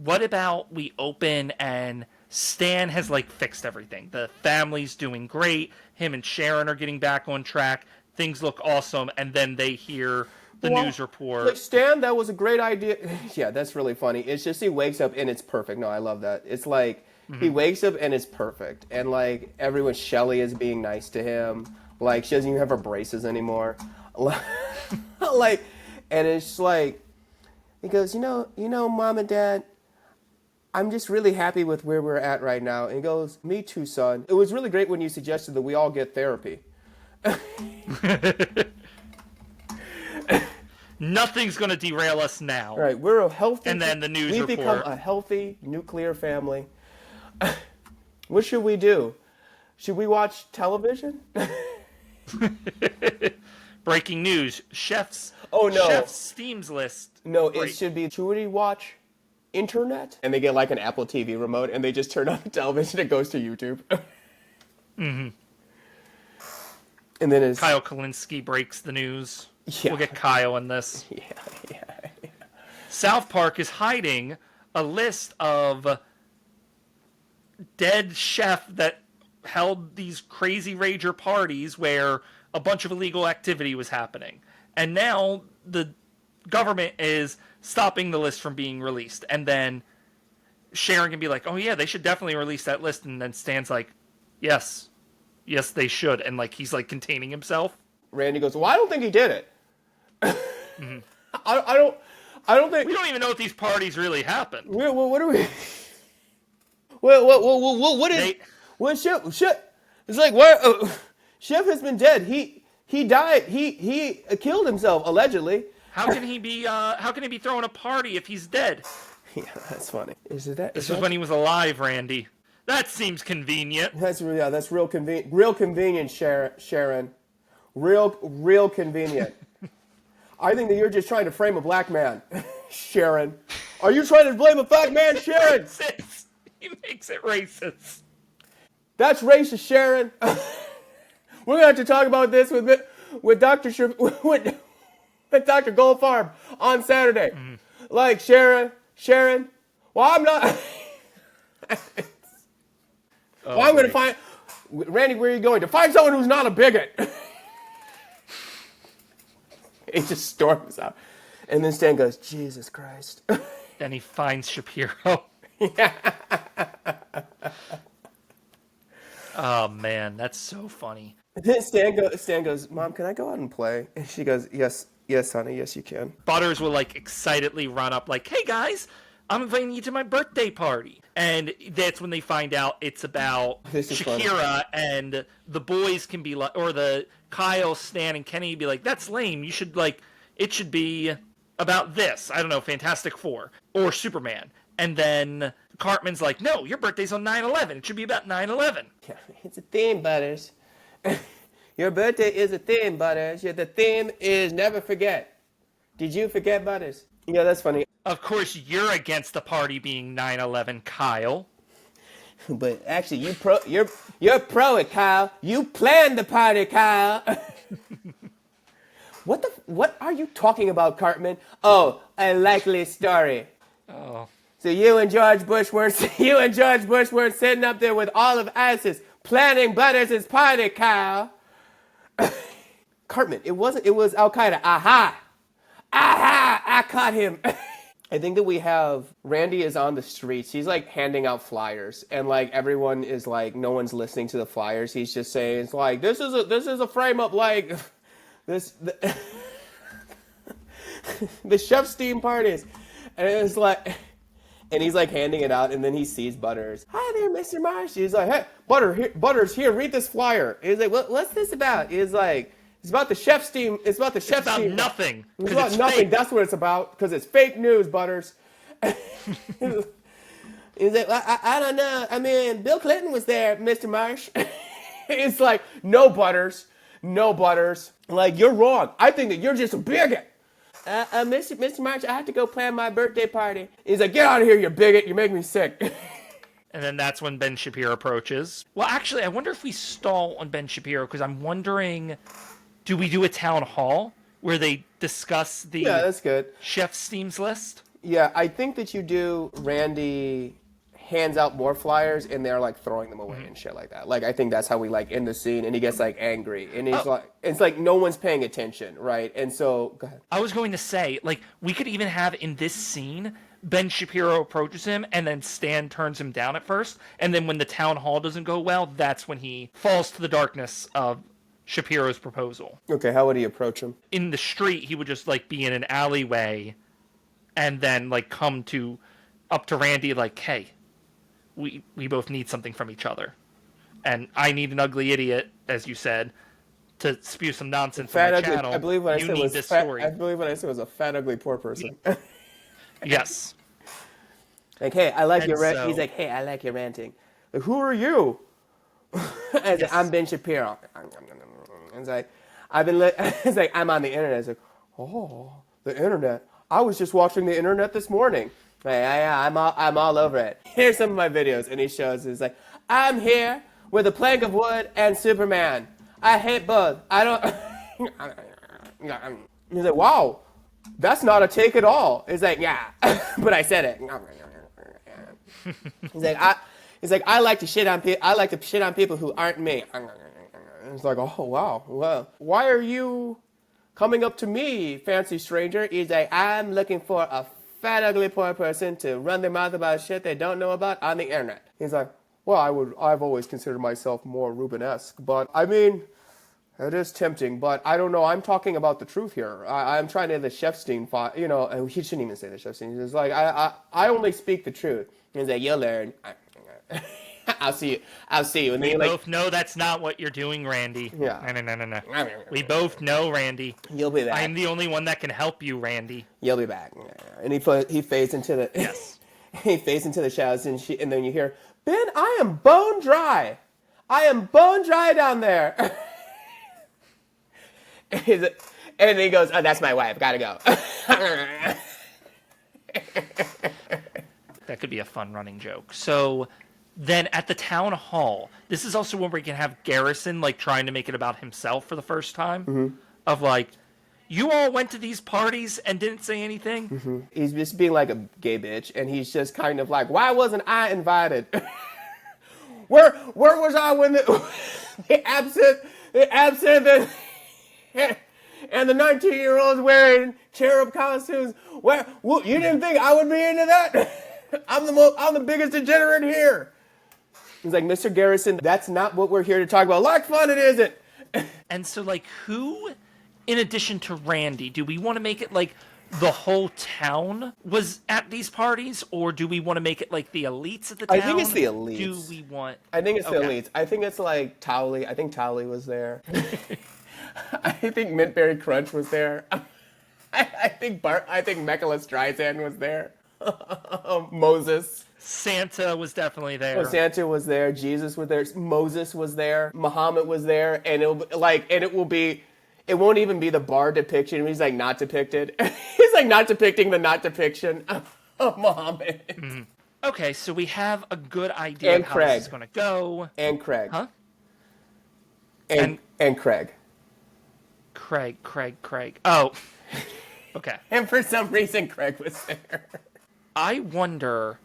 what about we open and Stan has like fixed everything. The family's doing great. Him and Sharon are getting back on track. Things look awesome, and then they hear the news report. Like, Stan, that was a great idea. Yeah, that's really funny. It's just he wakes up and it's perfect. No, I love that. It's like he wakes up and it's perfect. And like everyone, Shelly is being nice to him. Like she doesn't even have her braces anymore. Like, and it's like he goes, you know, Mom and Dad, I'm just really happy with where we're at right now. And he goes, me too, son. It was really great when you suggested that we all get therapy. Nothing's going to derail us now. Right, we're a healthy... And then the news We've report. become a healthy nuclear family. What should we do? Should we watch television? Breaking news. Chef's Steam's list. No, Great. it should be, should we watch internet? And they get like an Apple TV remote and they just turn on the television. It goes to YouTube. Mm-hmm. And then it's... Kyle Kalinske breaks the news. Yeah. We'll get Kyle in this. Yeah. South Park is hiding a list of dead chefs that held these crazy rager parties where a bunch of illegal activity was happening. And now the government is stopping the list from being released. And then Sharon can be like, oh yeah, they should definitely release that list. And then Stan's like, yes, they should. And like he's like containing himself. Randy goes, well, I don't think he did it. Mm-hmm. I don't think... We don't even know if these parties really happened. What are we... What is... They... What Chef? It's like, why... Chef has been dead. He died. He killed himself, allegedly. How can he be throwing a party if he's dead? Yeah, that's funny. This was when he was alive, Randy. That seems convenient. That's real convenient. Real convenient, Sharon. Real convenient. I think that you're just trying to frame a black man, Sharon. Are you trying to blame a black man, Sharon? He makes it racist. That's racist, Sharon. We're gonna have to talk about this with Dr. with Dr. Goldfarb on Saturday. Mm-hmm. Like Sharon. Well, I'm not. Well, I'm gonna find Randy. Where are you going to find someone who's not a bigot? He just storms out. And then Stan goes, Jesus Christ. Then he finds Shapiro. Yeah. Oh, man, that's so funny. Then Stan goes, Mom, can I go out and play? And she goes, yes, honey, yes, you can. Butters will, like, excitedly run up, like, hey, guys, I'm inviting you to my birthday party. And that's when they find out it's about Shakira, funny. And the boys can be like, or the Kyle, Stan, and Kenny be like, that's lame. You should, like, it should be about this. I don't know, Fantastic Four or Superman. And then Cartman's like, no, your birthday's on 9/11. It should be about 9/11. Yeah, it's a theme, Butters. Your birthday is a theme, Butters. Yeah, the theme is never forget. Did you forget, Butters? Yeah, that's funny. Of course, you're against the party being 9/11, Kyle. But actually, you're pro it, Kyle. You planned the party, Kyle. What are you talking about, Cartman? Oh, a likely story. Oh. So you and George Bush weren't sitting up there with all of ISIS planning Butters' party, Kyle. Cartman, it was Al Qaeda. Aha, I caught him. I think that we have Randy is on the streets. He's like handing out flyers, and like everyone is like, no one's listening to the flyers. He's just saying, it's like this is a frame up like this the chef's team parties, and it's like, and he's like handing it out, and then he sees Butters. Hi there, Mr. Marsh. He's like, hey, Butters, here, read this flyer. He's like, what's this about? He's like, it's about the chef's team. It's about the chef's team. It's about nothing. It's about nothing. Fake. That's what it's about, because it's fake news, Butters. He's like, I don't know. I mean, Bill Clinton was there, Mr. Marsh. It's like, no, Butters. Like, you're wrong. I think that you're just a bigot. Mr. March, I have to go plan my birthday party. He's like, get out of here, you bigot. You make me sick. And then that's when Ben Shapiro approaches. Well, actually, I wonder if we stall on Ben Shapiro, because I'm wondering, do we do a town hall where they discuss the that's good. chef's teams list? Yeah, I think that you do. Randy hands out more flyers and they're like throwing them away and shit like that. Like I think that's how we like end the scene, and he gets like angry and he's like, it's like no one's paying attention, right? And so go ahead. I was going to say, like, we could even have in this scene, Ben Shapiro approaches him and then Stan turns him down at first, and then when the town hall doesn't go well, that's when he falls to the darkness of Shapiro's proposal. Okay, how would he approach him? In the street, he would just like be in an alleyway and then like come up to Randy like, hey, we both need something from each other. And I need an ugly idiot, as you said, to spew some nonsense on the channel. I believe what I said was this fat, story. I believe what I said was a fat, ugly, poor person. Yes. Like, hey, I like And your rant. so- He's like, hey, I like your ranting. Like, who are you? Like, I'm Ben Shapiro. It's like, it's like, I'm on the internet. It's like, oh, the internet. I was just watching the internet this morning. Like, yeah, I'm all over it. Here's some of my videos, and he shows. It's like, I'm here with a plank of wood and Superman. I hate both. I don't. He's like, wow, that's not a take at all. It's like, yeah, but I said it. He's like, I like to shit on people. I like to shit on people who aren't me. It's like, oh wow, well, why are you coming up to me, fancy stranger? He's like, I'm looking for a fat, ugly, poor person to run their mouth about shit they don't know about on the internet. He's like, well, I've always considered myself more Rubenesque, but I mean, it is tempting, but I don't know. I'm talking about the truth here. I'm trying to the Chefstein file, you know, and he shouldn't even say the Chefstein. He's like, I only speak the truth. He's like, you'll learn. I'll see you. And We then both know that's not what you're doing, Randy. Yeah. No. We both know, Randy. You'll be back. I'm the only one that can help you, Randy. You'll be back. And he fades into the Yes. he fades into the shadows, and then you hear, Ben, I am bone dry. I am bone dry down there. And he goes, oh, that's my wife. Gotta go. That could be a fun running joke. So then at the town hall, this is also when we can have Garrison like trying to make it about himself for the first time. Of like, you all went to these parties and didn't say anything. He's just being like a gay bitch, and he's just kind of like, why wasn't I invited? Where was I when the absinthe and the 19-year-olds wearing cherub costumes? Well, you didn't think I would be into that? I'm the biggest degenerate here. He's like, Mr. Garrison, that's not what we're here to talk about. Like fun, it isn't. And so like, who, in addition to Randy, do we want to make it like the whole town was at these parties, or do we want to make it like the elites at the town? I think it's the elites. Do we want? I think it's the elites. I think it's like Towley. I think Towley was there. I think Mintberry Crunch was there. I think Mechalus Streisand was there. Moses. Santa was definitely there. Oh, Santa was there. Jesus was there. Moses was there. Muhammad was there. And it won't even be the bar depiction. He's like not depicted. He's like not depicting the not depiction of Muhammad. Mm-hmm. Okay, so we have a good idea of how this is going to go. And Craig. Huh? And Craig. Craig. Oh, okay. And for some reason, Craig was there. I wonder,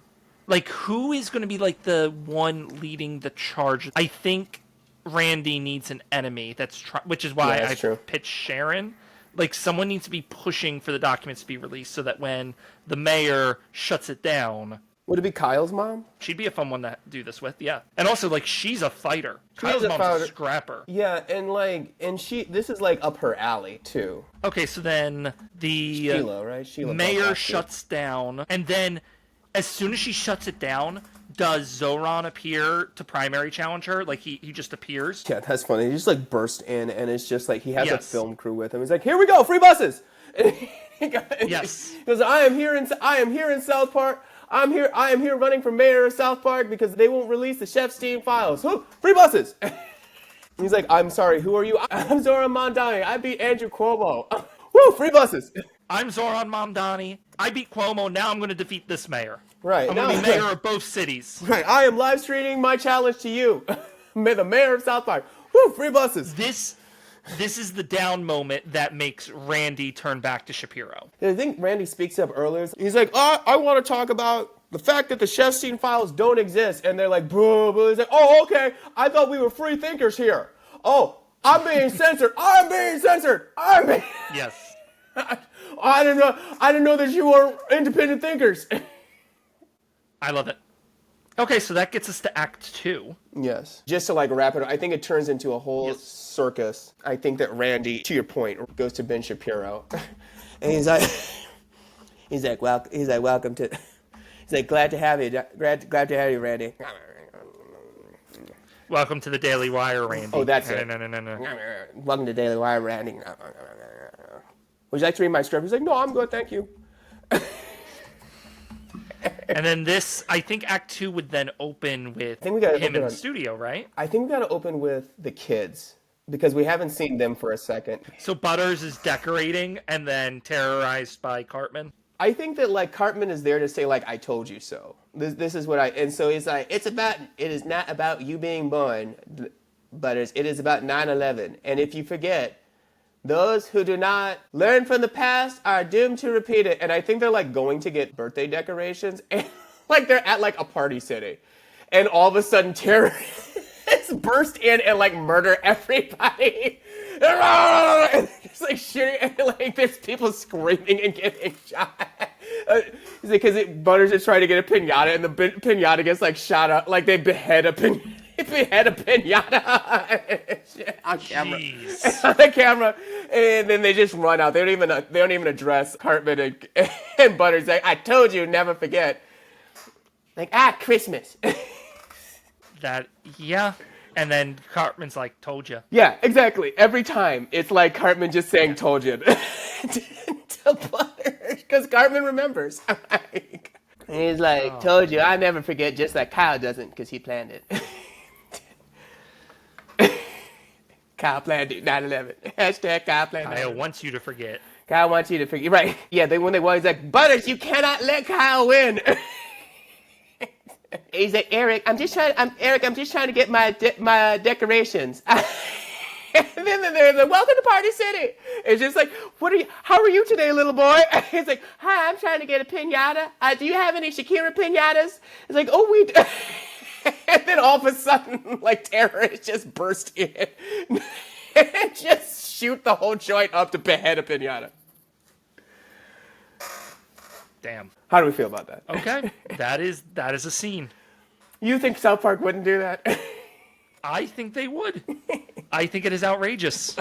like, who is going to be, like, the one leading the charge? I think Randy needs an enemy, which is why I pitched Sharon. Like, someone needs to be pushing for the documents to be released so that when the mayor shuts it down... Would it be Kyle's mom? She'd be a fun one to do this with, yeah. And also, like, she's a fighter. Kyle's mom's a scrapper. Yeah, and this is, like, up her alley, too. Okay, so then the Sheila, right? Sheila mayor shuts down, and then as soon as she shuts it down, does Zoran appear to primary challenge her? Like, he just appears? Yeah, that's funny. He just, like, burst in, and it's just, like, he has a film crew with him. He's like, here we go, free buses! Yes. He goes, I am here in South Park. I am here running for mayor of South Park because they won't release the Chefstein files. Free buses! He's like, I'm sorry, who are you? I'm Zoran Mondani. I beat Andrew Cuomo. Woo, free buses! I'm Zoran Mamdani. I beat Cuomo. Now I'm going to defeat this mayor. Right. I'm going to be mayor of both cities. Right. I am live streaming my challenge to you. The mayor of South Park. Woo, free buses. This is the down moment that makes Randy turn back to Shapiro. I think Randy speaks up earlier. He's like, I want to talk about the fact that the Chefstein files don't exist. And they're like, boo, boo. He's like, oh, okay. I thought we were free thinkers here. Oh, I'm being censored. I'm being censored. Yes. I didn't know that you were independent thinkers. I love it. Okay, so that gets us to Act 2. Yes. Just to like wrap it up, I think it turns into a whole circus. I think that Randy, to your point, goes to Ben Shapiro. And he's like, welcome to, he's like, glad to have you, Randy. Welcome to the Daily Wire, Randy. Oh, that's it. No. Welcome to Daily Wire, Randy. Would you like to read my script? He's like, no, I'm good, thank you. And then this, I think Act 2 would then open with him in the studio, right? I think we got to open with the kids, because we haven't seen them for a second. So Butters is decorating and then terrorized by Cartman. I think that like Cartman is there to say like, I told you so. This is what and so he's like, it is not about you being born, Butters. It is about 9/11. And if you forget, those who do not learn from the past are doomed to repeat it. And I think they're like going to get birthday decorations, and like they're at like a party city, and all of a sudden terrorists burst in and like murder everybody. And it's like shooting, and like there's people screaming and getting shot. Because Butters is trying to get a pinata, and the pinata gets like shot up, like they behead a pinata. On camera. On the camera, and then they just run out. They don't even address Cartman and Butters. Like, I told you, never forget. Like, Christmas. And then Cartman's like, told you. Yeah, exactly. Every time it's like Cartman just saying, told you to Butters, because Cartman remembers. And he's like, told you, I never forget, just like Kyle doesn't, because he planned it. Kyle planned it, 9/11. Hashtag Kyle planned it. Kyle wants you to forget. Kyle wants you to forget. Right. Yeah, when they won, he's like, Butters, you cannot let Kyle win. He's like, Eric, I'm just trying to get my decorations. And then there's a welcome to Party City. It's just like, how are you today, little boy? He's like, hi, I'm trying to get a pinata. Do you have any Shakira pinatas? It's like, oh, we do. And then all of a sudden, like, terrorists just burst in and just shoot the whole joint up to behead a pinata. Damn. How do we feel about that? Okay, that is a scene. You think South Park wouldn't do that? I think they would. I think it is outrageous.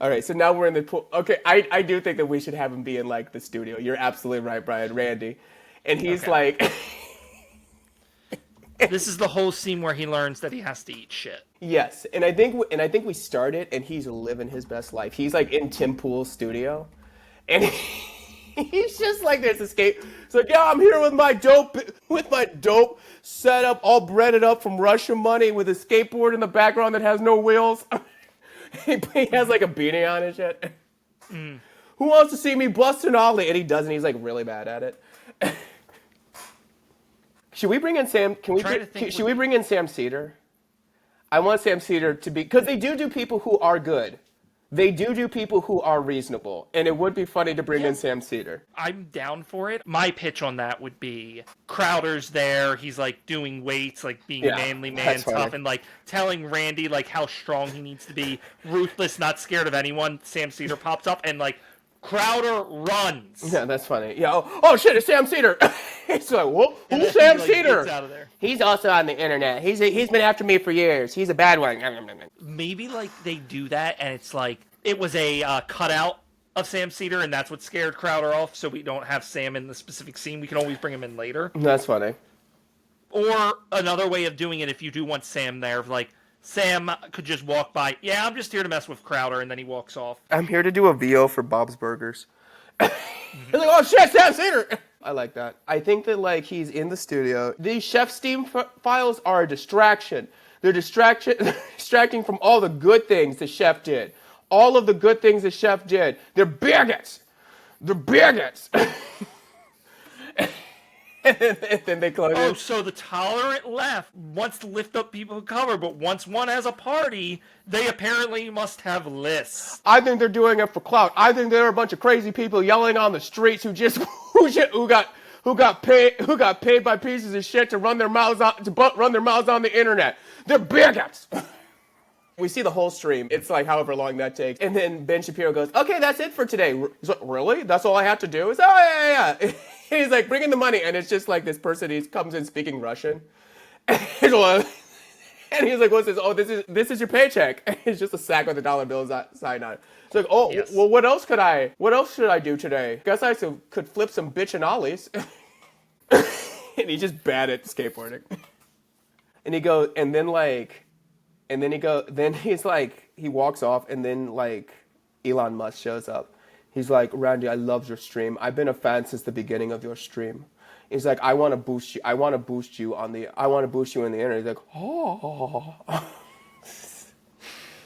All right, so now we're in the pool. Okay, I do think that we should have him be in, like, the studio. You're absolutely right, Brian. Randy. And he's like... This is the whole scene where he learns that he has to eat shit. Yes, and I think we started, and he's living his best life. He's like in Tim Pool's studio, and he's just like this escape. It's like, yeah, I'm here with my dope setup, all breaded up from Russian money, with a skateboard in the background that has no wheels. He has like a beanie on and shit. Who wants to see me busting ollie? And he doesn't. He's like really bad at it. Should we bring in Sam? Should we bring in Sam Cedar? I want Sam Cedar to be, because they do people who are good. They do people who are reasonable, and it would be funny to bring in Sam Cedar. I'm down for it. My pitch on that would be Crowder's there. He's like doing weights, like being manly man, tough, and like telling Randy like how strong he needs to be, ruthless, not scared of anyone. Sam Cedar pops up and like Crowder runs. Yeah, that's funny. Yeah. Oh shit! It's Sam Cedar. It's like, who's Sam Cedar? Gets out of there. He's also on the internet. He's been after me for years. He's a bad one. Maybe like they do that, and it's like it was a cutout of Sam Cedar, and that's what scared Crowder off. So we don't have Sam in the specific scene. We can always bring him in later. That's funny. Or another way of doing it, if you do want Sam there, like Sam could just walk by. Yeah, I'm just here to mess with Crowder, and then he walks off. I'm here to do a VO for Bob's Burgers. He's like, oh shit, Sam Cedar. I like that. I think that like he's in the studio. These Chefstein files are a distraction. They're distracting from all the good things the chef did. All of the good things the chef did. They're bigots. They're bigots. And then they close Oh, it. so the tolerant left wants to lift up people of color, but once one has a party, they apparently must have lists. I think they're doing it for clout. I think they're a bunch of crazy people yelling on the streets who got paid by pieces of shit to run their mouths on the internet. They're bigots. We see the whole stream. It's like however long that takes. And then Ben Shapiro goes, okay, that's it for today. He's like, really? That's all I have to do? He's like, oh, yeah. He's like, bring in the money. And it's just like this person, he comes in speaking Russian. And he's like, what's this? Oh, this is your paycheck. It's just a sack with $1 bills signed on it. It's like, oh, yes. Well, what else should I do today? Guess I could flip some bitch and ollies. And he's just bad at skateboarding. And he goes, he walks off, and then like Elon Musk shows up. He's like, Randy, I love your stream. I've been a fan since the beginning of your stream. He's like, I want to boost you in the internet. He's like, oh. It's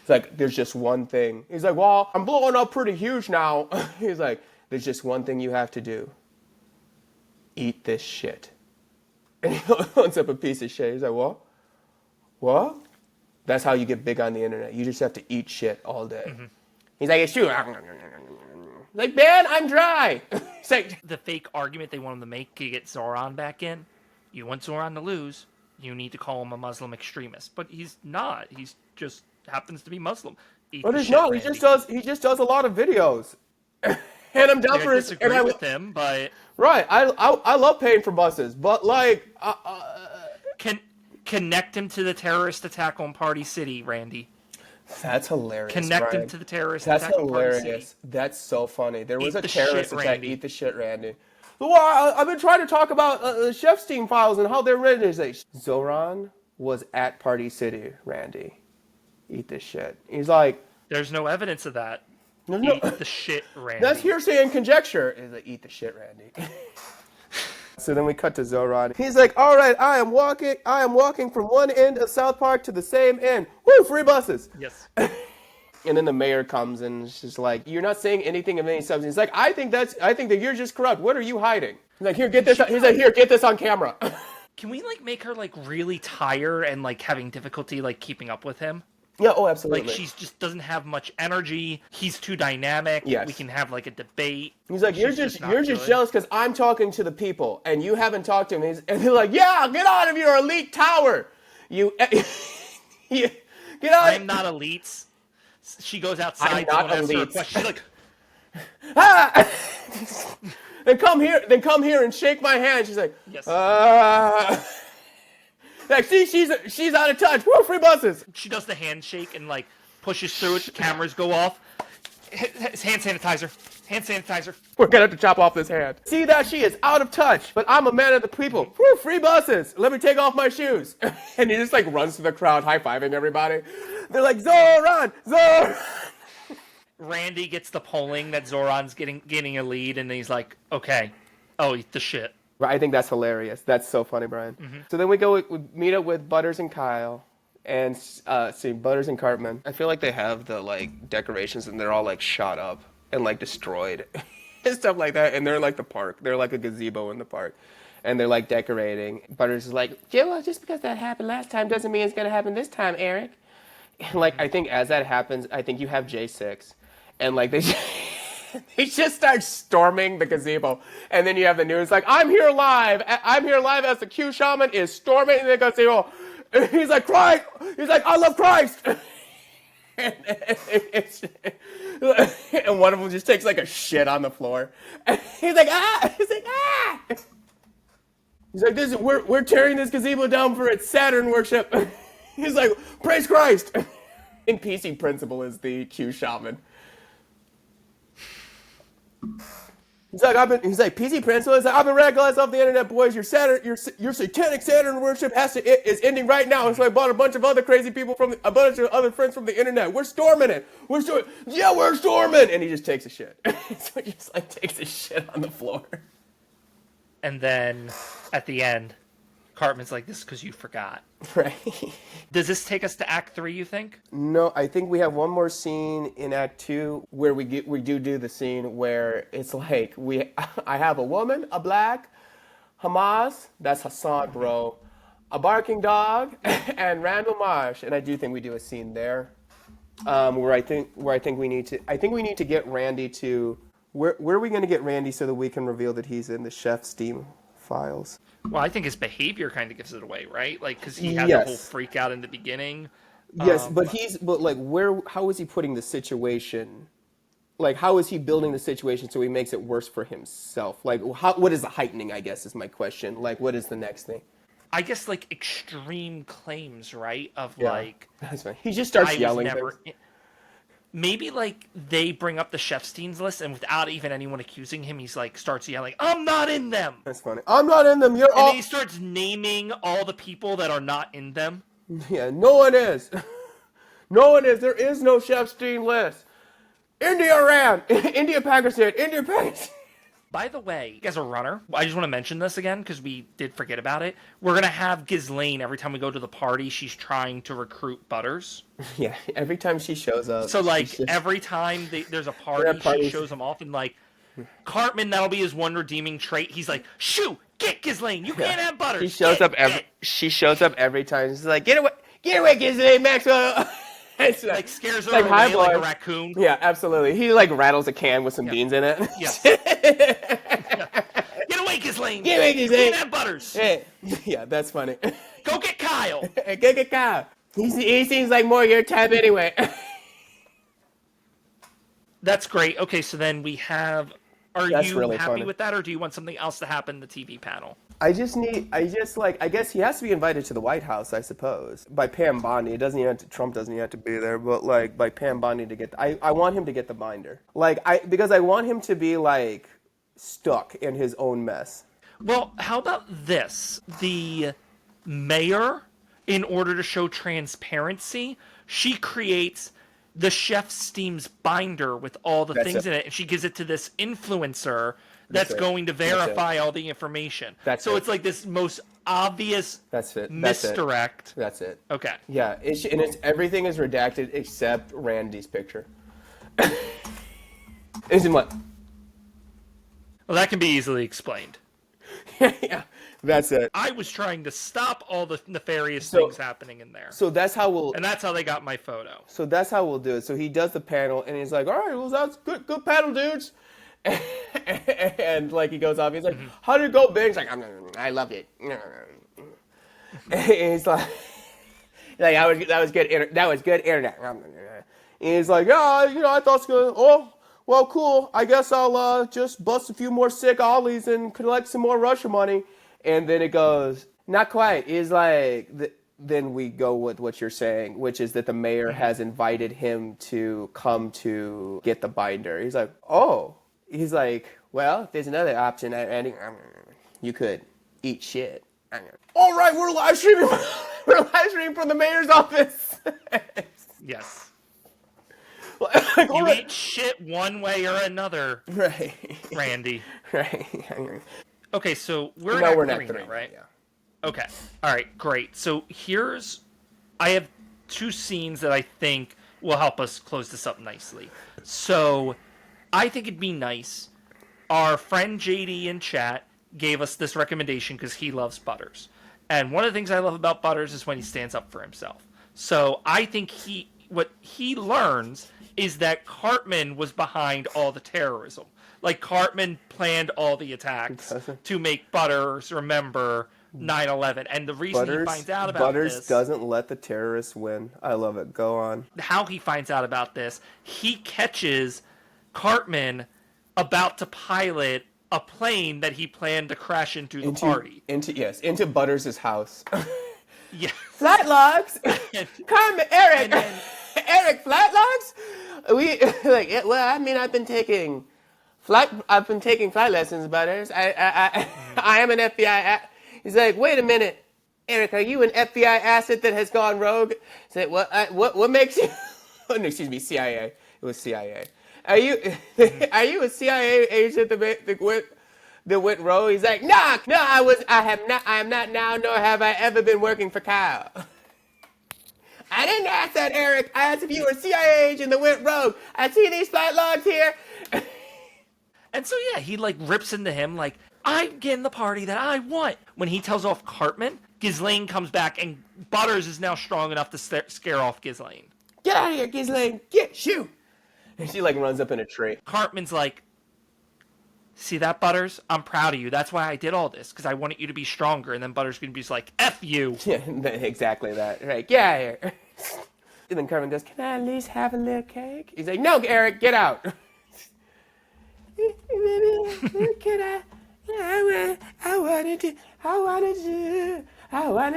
like, there's just one thing. He's like, well, I'm blowing up pretty huge now. He's like, there's just one thing you have to do. Eat this shit. And he holds up a piece of shit. He's like, what? What? That's how you get big on the internet. You just have to eat shit all day. Mm-hmm. He's like, it's true. Like, Ben, I'm dry. It's like, the fake argument they wanted to make to get Zoran back in. You want Zoran to lose, you need to call him a Muslim extremist. But he's not. He's just happens to be Muslim. But he's not. Randy. He just does a lot of videos. And I'm down for his. And I with him, but right. I love paying for buses, but like, connect him to the terrorist attack on Party City, Randy. That's hilarious. Connect him to the terrorist attack. That's hilarious. On Party City. That's so funny. There was a terrorist attack. Randy. Eat the shit, Randy. Well, I've been trying to talk about the Chef's Team files and how they're written. Like, Zoran was at Party City, Randy. Eat this shit. He's like, there's no evidence of that. Eat the shit, Randy. That's hearsay and conjecture. Is like, eat the shit, Randy. So then we cut to Zoran. He's like, all right, I am walking from one end of South Park to the same end. Woo, free buses. Yes. And then the mayor comes and it's just like, you're not saying anything of any substance. He's like, I think that you're just corrupt. What are you hiding? He's like, here, get this. He's like, here, get this on camera. Can we like make her like really tired and like having difficulty like keeping up with him? Yeah, oh, absolutely. Like, she just doesn't have much energy. He's too dynamic. Yes. We can have, like, a debate. He's like, you're just jealous because I'm talking to the people, and you haven't talked to him. And they're like, yeah, get out of your elite tower. Get out. I'm not elite. She goes outside. I'm not elite. She's like, ah! Then come here and shake my hand. She's like, yes. Like, see, she's out of touch. Woo, free buses. She does the handshake and like pushes through it. The cameras go off. Hand sanitizer. We're gonna have to chop off this hand. See that she is out of touch, but I'm a man of the people. Woo, free buses. Let me take off my shoes. And he just like runs to the crowd, high-fiving everybody. They're like, Zoran. Randy gets the polling that Zoran's getting a lead, and he's like, okay, oh, eat the shit. I think that's hilarious. That's so funny, Brian. Mm-hmm. So then we meet up with Butters and Kyle, and see Butters and Cartman. I feel like they have the like decorations, and they're all like shot up and like destroyed and stuff like that. And they're like the park. They're like a gazebo in the park, and they're like decorating. Butters is like, well, just because that happened last time doesn't mean it's gonna happen this time, Eric. And like I think as that happens, I think you have J6, and like they. He just starts storming the gazebo, and then you have the news like, I'm here live as the Q shaman is storming the gazebo. And he's like, Christ! He's like, I love Christ! And one of them just takes like a shit on the floor. And he's like, ah! He's like, ah! He's like, we're tearing this gazebo down for its Saturn worship. He's like, praise Christ! And PC Principal is the Q shaman. He's like, PC Principal is like, I've been radicalized off the internet, boys. Your satanic Saturn worship is ending right now. So I bought a bunch of other crazy people a bunch of other friends from the internet. We're storming it. We're storming. And he just takes a shit. So he just like takes a shit on the floor. And then at the end, Cartman's like, this is because you forgot. Right. Does this take us to Act 3, you think? No, I think we have one more scene in Act 2 where we do the scene where it's like I have a woman, a black, Hamas, that's Hassan, bro, a barking dog, and Randall Marsh, and I do think we do a scene there, where I think we need to get Randy to where are we going to get Randy so that we can reveal that he's in the Chef's Steam files. Well, I think his behavior kind of gives it away, right? Like, because he had Yes. the whole freak out in the beginning. Yes, but how is he putting the situation? Like, how is he building the situation so he makes it worse for himself? Like, what is the heightening, I guess, is my question. Like, what is the next thing? I guess, like, extreme claims, right? Of, Yeah, like... that's fine. He just starts yelling things. Maybe, like, they bring up the Chefstein's list, and without even anyone accusing him, he's, like, starts yelling, I'm not in them! That's funny. I'm not in them, you're all... And then he starts naming all the people that are not in them. Yeah, no one is. No one is. There is no Chefstein list. India, Iran. India, Pakistan. India, Pakistan. By the way, as a runner, I just want to mention this again because we did forget about it. We're going to have Ghislaine, every time we go to the party, she's trying to recruit Butters. Yeah, every time she shows up. So, like, every time there's a party, she shows them off. And, like, Cartman, that'll be his one redeeming trait. He's like, shoo, get Ghislaine. You can't have Butters. She shows up every time. She's like, get away, Ghislaine, Maxwell. It's like scares her like, away like a raccoon. Yeah, absolutely. He like rattles a can with some beans in it. Yeah. Get away, Ghislaine. Get away, Ghislaine. You can't have Butters. Hey. Yeah, that's funny. Go get Kyle. Go get Kyle. He seems like more your type anyway. That's great. Okay, so then we have... Are you really happy funny. with that, or do you want something else to happen in the TV panel? I guess he has to be invited to the White House, I suppose, by Pam Bondi. Trump doesn't have to be there, but like by Pam Bondi to get. I want him to get the binder, because I want him to be like stuck in his own mess. Well, how about this? The mayor, in order to show transparency, she creates the Chef's Steam's binder with all the things in it, and she gives it to this influencer that's going to verify all the information. It's like this most obvious misdirect. That's it. Okay. Yeah, everything is redacted except Randy's picture. Isn't what? Well, that can be easily explained. Yeah, that's it. I was trying to stop all the nefarious things happening in there. So that's how and that's how they got my photo. So that's how we'll do it. So he does the panel, and he's like, all right, well, that's good panel, dudes. And like he goes off, he's like, how did it go, Big? He's like, I love it. And he's like that was good internet. And he's like, yeah, I thought it's good. Oh, well, cool. I guess I'll just bust a few more sick ollies and collect some more Russia money. And then it goes, not quite. He's like, then we go with what you're saying, which is that the mayor has invited him to come to get the binder. He's like, oh. He's like, well, there's another option, Andy. You could eat shit. All right, we're live streaming. We're live streaming from the mayor's office. Yes. You eat shit one way or another, right, Randy. Right. Okay, so we're at 3 now, right? Yeah. Okay. All right, great. So I have 2 scenes that I think will help us close this up nicely. So I think it'd be nice. Our friend JD in chat gave us this recommendation because he loves Butters. And one of the things I love about Butters is when he stands up for himself. So I think what he learns is that Cartman was behind all the terrorism. Like, Cartman planned all the attacks to make Butters remember 9/11. And the reason he finds out about Butters doesn't let the terrorists win. I love it. Go on. How he finds out about this, he catches Cartman about to pilot a plane that he planned to crash into the party. Into Butters' house. Yeah. Flight logs. Cartman, Eric. Eric, flight logs? I've been taking flight lessons, Butters. I am an FBI. He's like, wait a minute, Eric, are you an FBI asset that has gone rogue? He's like, what makes you? Oh, no, excuse me, CIA. It was CIA. Are you a CIA agent that went rogue. He's like, no, I am not now, nor have I ever been working for Kyle. I didn't ask that, Eric. I asked if you were a CIA agent that went rogue. I see these flight logs here. And so, yeah, he, like, rips into him, like, I'm getting the party that I want. When he tells off Cartman, Ghislaine comes back, and Butters is now strong enough to scare off Ghislaine. Get out of here, Ghislaine. Get, shoot. And she, like, runs up in a tree. Cartman's like, see that, Butters? I'm proud of you. That's why I did all this, because I wanted you to be stronger. And then Butters going to be just like, F you. Yeah, exactly that. Right, get out of here. And then Cartman goes, can I at least have a little cake? He's like, no, Eric, get out. Can I? I wanted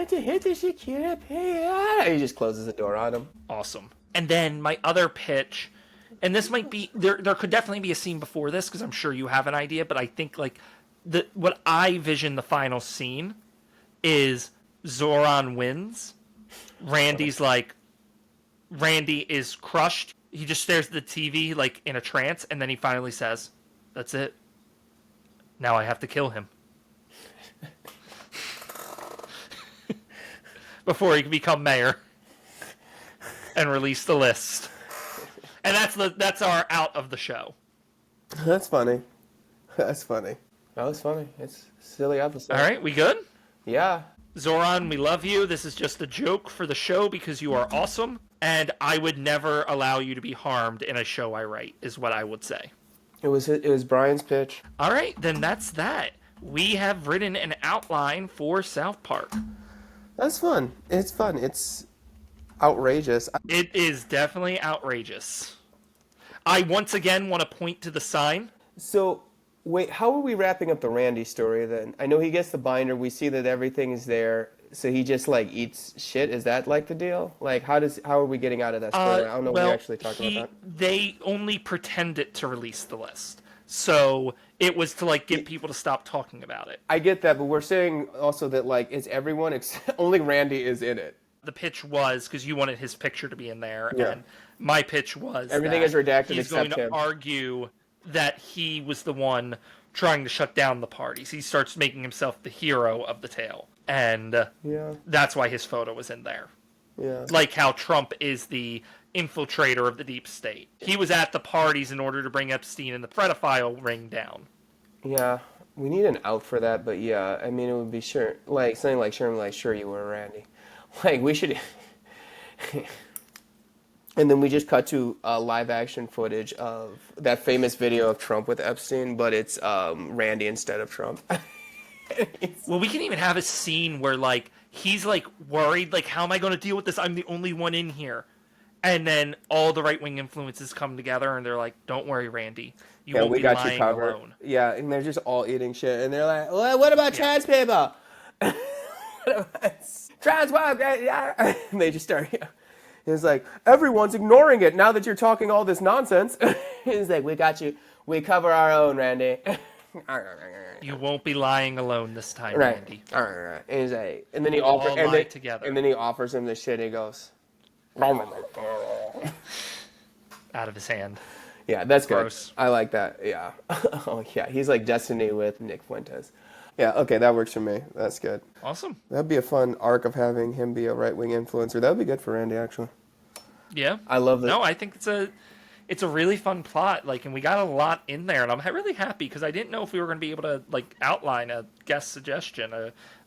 to hit the security. He just closes the door on him. Awesome. And then my other pitch, and this might be there could definitely be a scene before this because I'm sure you have an idea, but I think like what I vision the final scene is Zoran wins. Randy is crushed. He just stares at the TV like in a trance, and then he finally says, "That's it. Now I have to kill him." Before he can become mayor and release the list. And that's our out of the show. That's funny. That's funny. That was funny. It's a silly episode. All right, we good? Yeah. Zoran, we love you. This is just a joke for the show because you are awesome. And I would never allow you to be harmed in a show I write, is what I would say. It was Brian's pitch. All right, then that's that. We have written an outline for South Park. That's fun. It's fun. It's outrageous. It is definitely outrageous. I once again want to point to the sign. So, wait, how are we wrapping up the Randy story then? I know he gets the binder. We see that everything is there. So he just like eats shit. Is that like the deal? Like how are we getting out of that story? I don't know. Well, we actually talked about that. They only pretended to release the list, so it was to like get people to stop talking about it. I get that, but we're saying also that like it's everyone only Randy is in it. The pitch was because you wanted his picture to be in there, and my pitch was everything is redacted he's except going to him. argue that he was the one trying to shut down the parties. He starts making himself the hero of the tale. And that's why his photo was in there. Yeah. Like how Trump is the infiltrator of the deep state. He was at the parties in order to bring Epstein and the pedophile ring down. Yeah. We need an out for that, but yeah, I mean, it would be sure, like, something like Sherman, like, sure you were Randy. Like, we should... And then we just cut to live action footage of that famous video of Trump with Epstein, but it's Randy instead of Trump. Well, we can even have a scene where, like, he's, like, worried, like, how am I going to deal with this? I'm the only one in here. And then all the right-wing influences come together, and they're like, don't worry, Randy. You won't be lying alone. Yeah, and they're just all eating shit. And they're like, well, what about trans people? Trans what? And they just start... He's like, everyone's ignoring it now that you're talking all this nonsense. He's like, we got you. We cover our own, Randy. You won't be lying alone this time, right. Randy. Right. And he's like, and then he together. And then he offers him the shit. He goes, out of his hand. Yeah, that's gross. Good. I like that. Yeah. Oh yeah, he's like Destiny with Nick Fuentes. Yeah, okay, that works for me. That's good. Awesome. That'd be a fun arc of having him be a right-wing influencer. That would be good for Randy, actually. Yeah. I love that. No, I think it's a really fun plot, like, and we got a lot in there, and I'm really happy because I didn't know if we were going to be able to like outline a guest suggestion,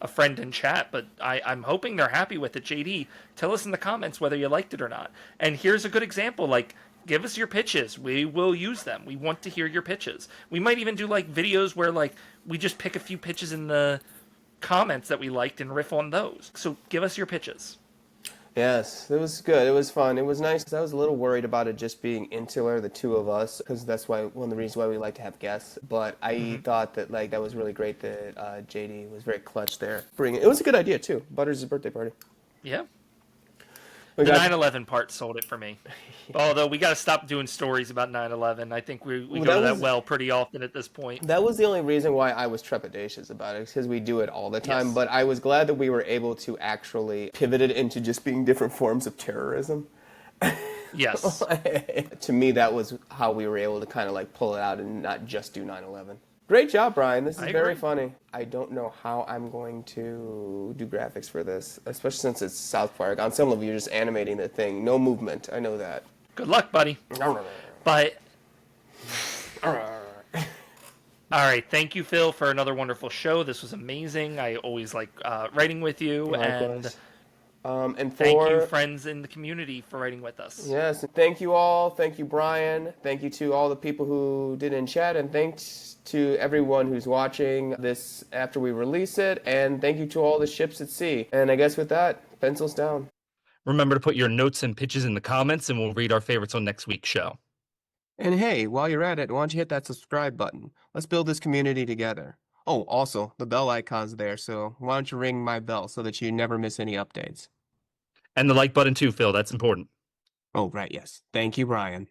a friend in chat, but I'm hoping they're happy with it. JD, tell us in the comments whether you liked it or not. And here's a good example, like, give us your pitches. We will use them. We want to hear your pitches. We might even do like videos where like we just pick a few pitches in the comments that we liked and riff on those. So give us your pitches. Yes, it was good. It was fun. It was nice because I was a little worried about it just being insular, the two of us, because that's one of the reasons why we like to have guests. But I thought that like that was really great that JD was very clutch there. It was a good idea too. Butters' birthday party. Yeah. The 9/11 part sold it for me. Although we got to stop doing stories about 9/11. I think we go to that well pretty often at this point. That was the only reason why I was trepidatious about it, because we do it all the time. Yes. But I was glad that we were able to actually pivot it into just being different forms of terrorism. Yes. To me, that was how we were able to kind of like pull it out and not just do 9/11. Great job, Brian. This is I very agree. funny. I don't know how I'm going to do graphics for this, especially since it's South Park. On some level, you're just animating the thing. No movement. I know that. Good luck, buddy. But all right, thank you, Phil, for another wonderful show. This was amazing. I always like writing with you, and And thank for you, friends in the community, for writing with us. yes, and thank you all. Thank you, Brian. Thank you to all the people who did in chat, and thanks to everyone who's watching this after we release it. And thank you to all the ships at sea. And I guess with that, pencils down. Remember to put your notes and pitches in the comments, and we'll read our favorites on next week's show. And hey, while you're at it, why don't you hit that subscribe button? Let's build this community together. Oh, also, the bell icon's there, so why don't you ring my bell so that you never miss any updates? And the like button too, Phil. That's important. Oh, right, yes. Thank you, Brian.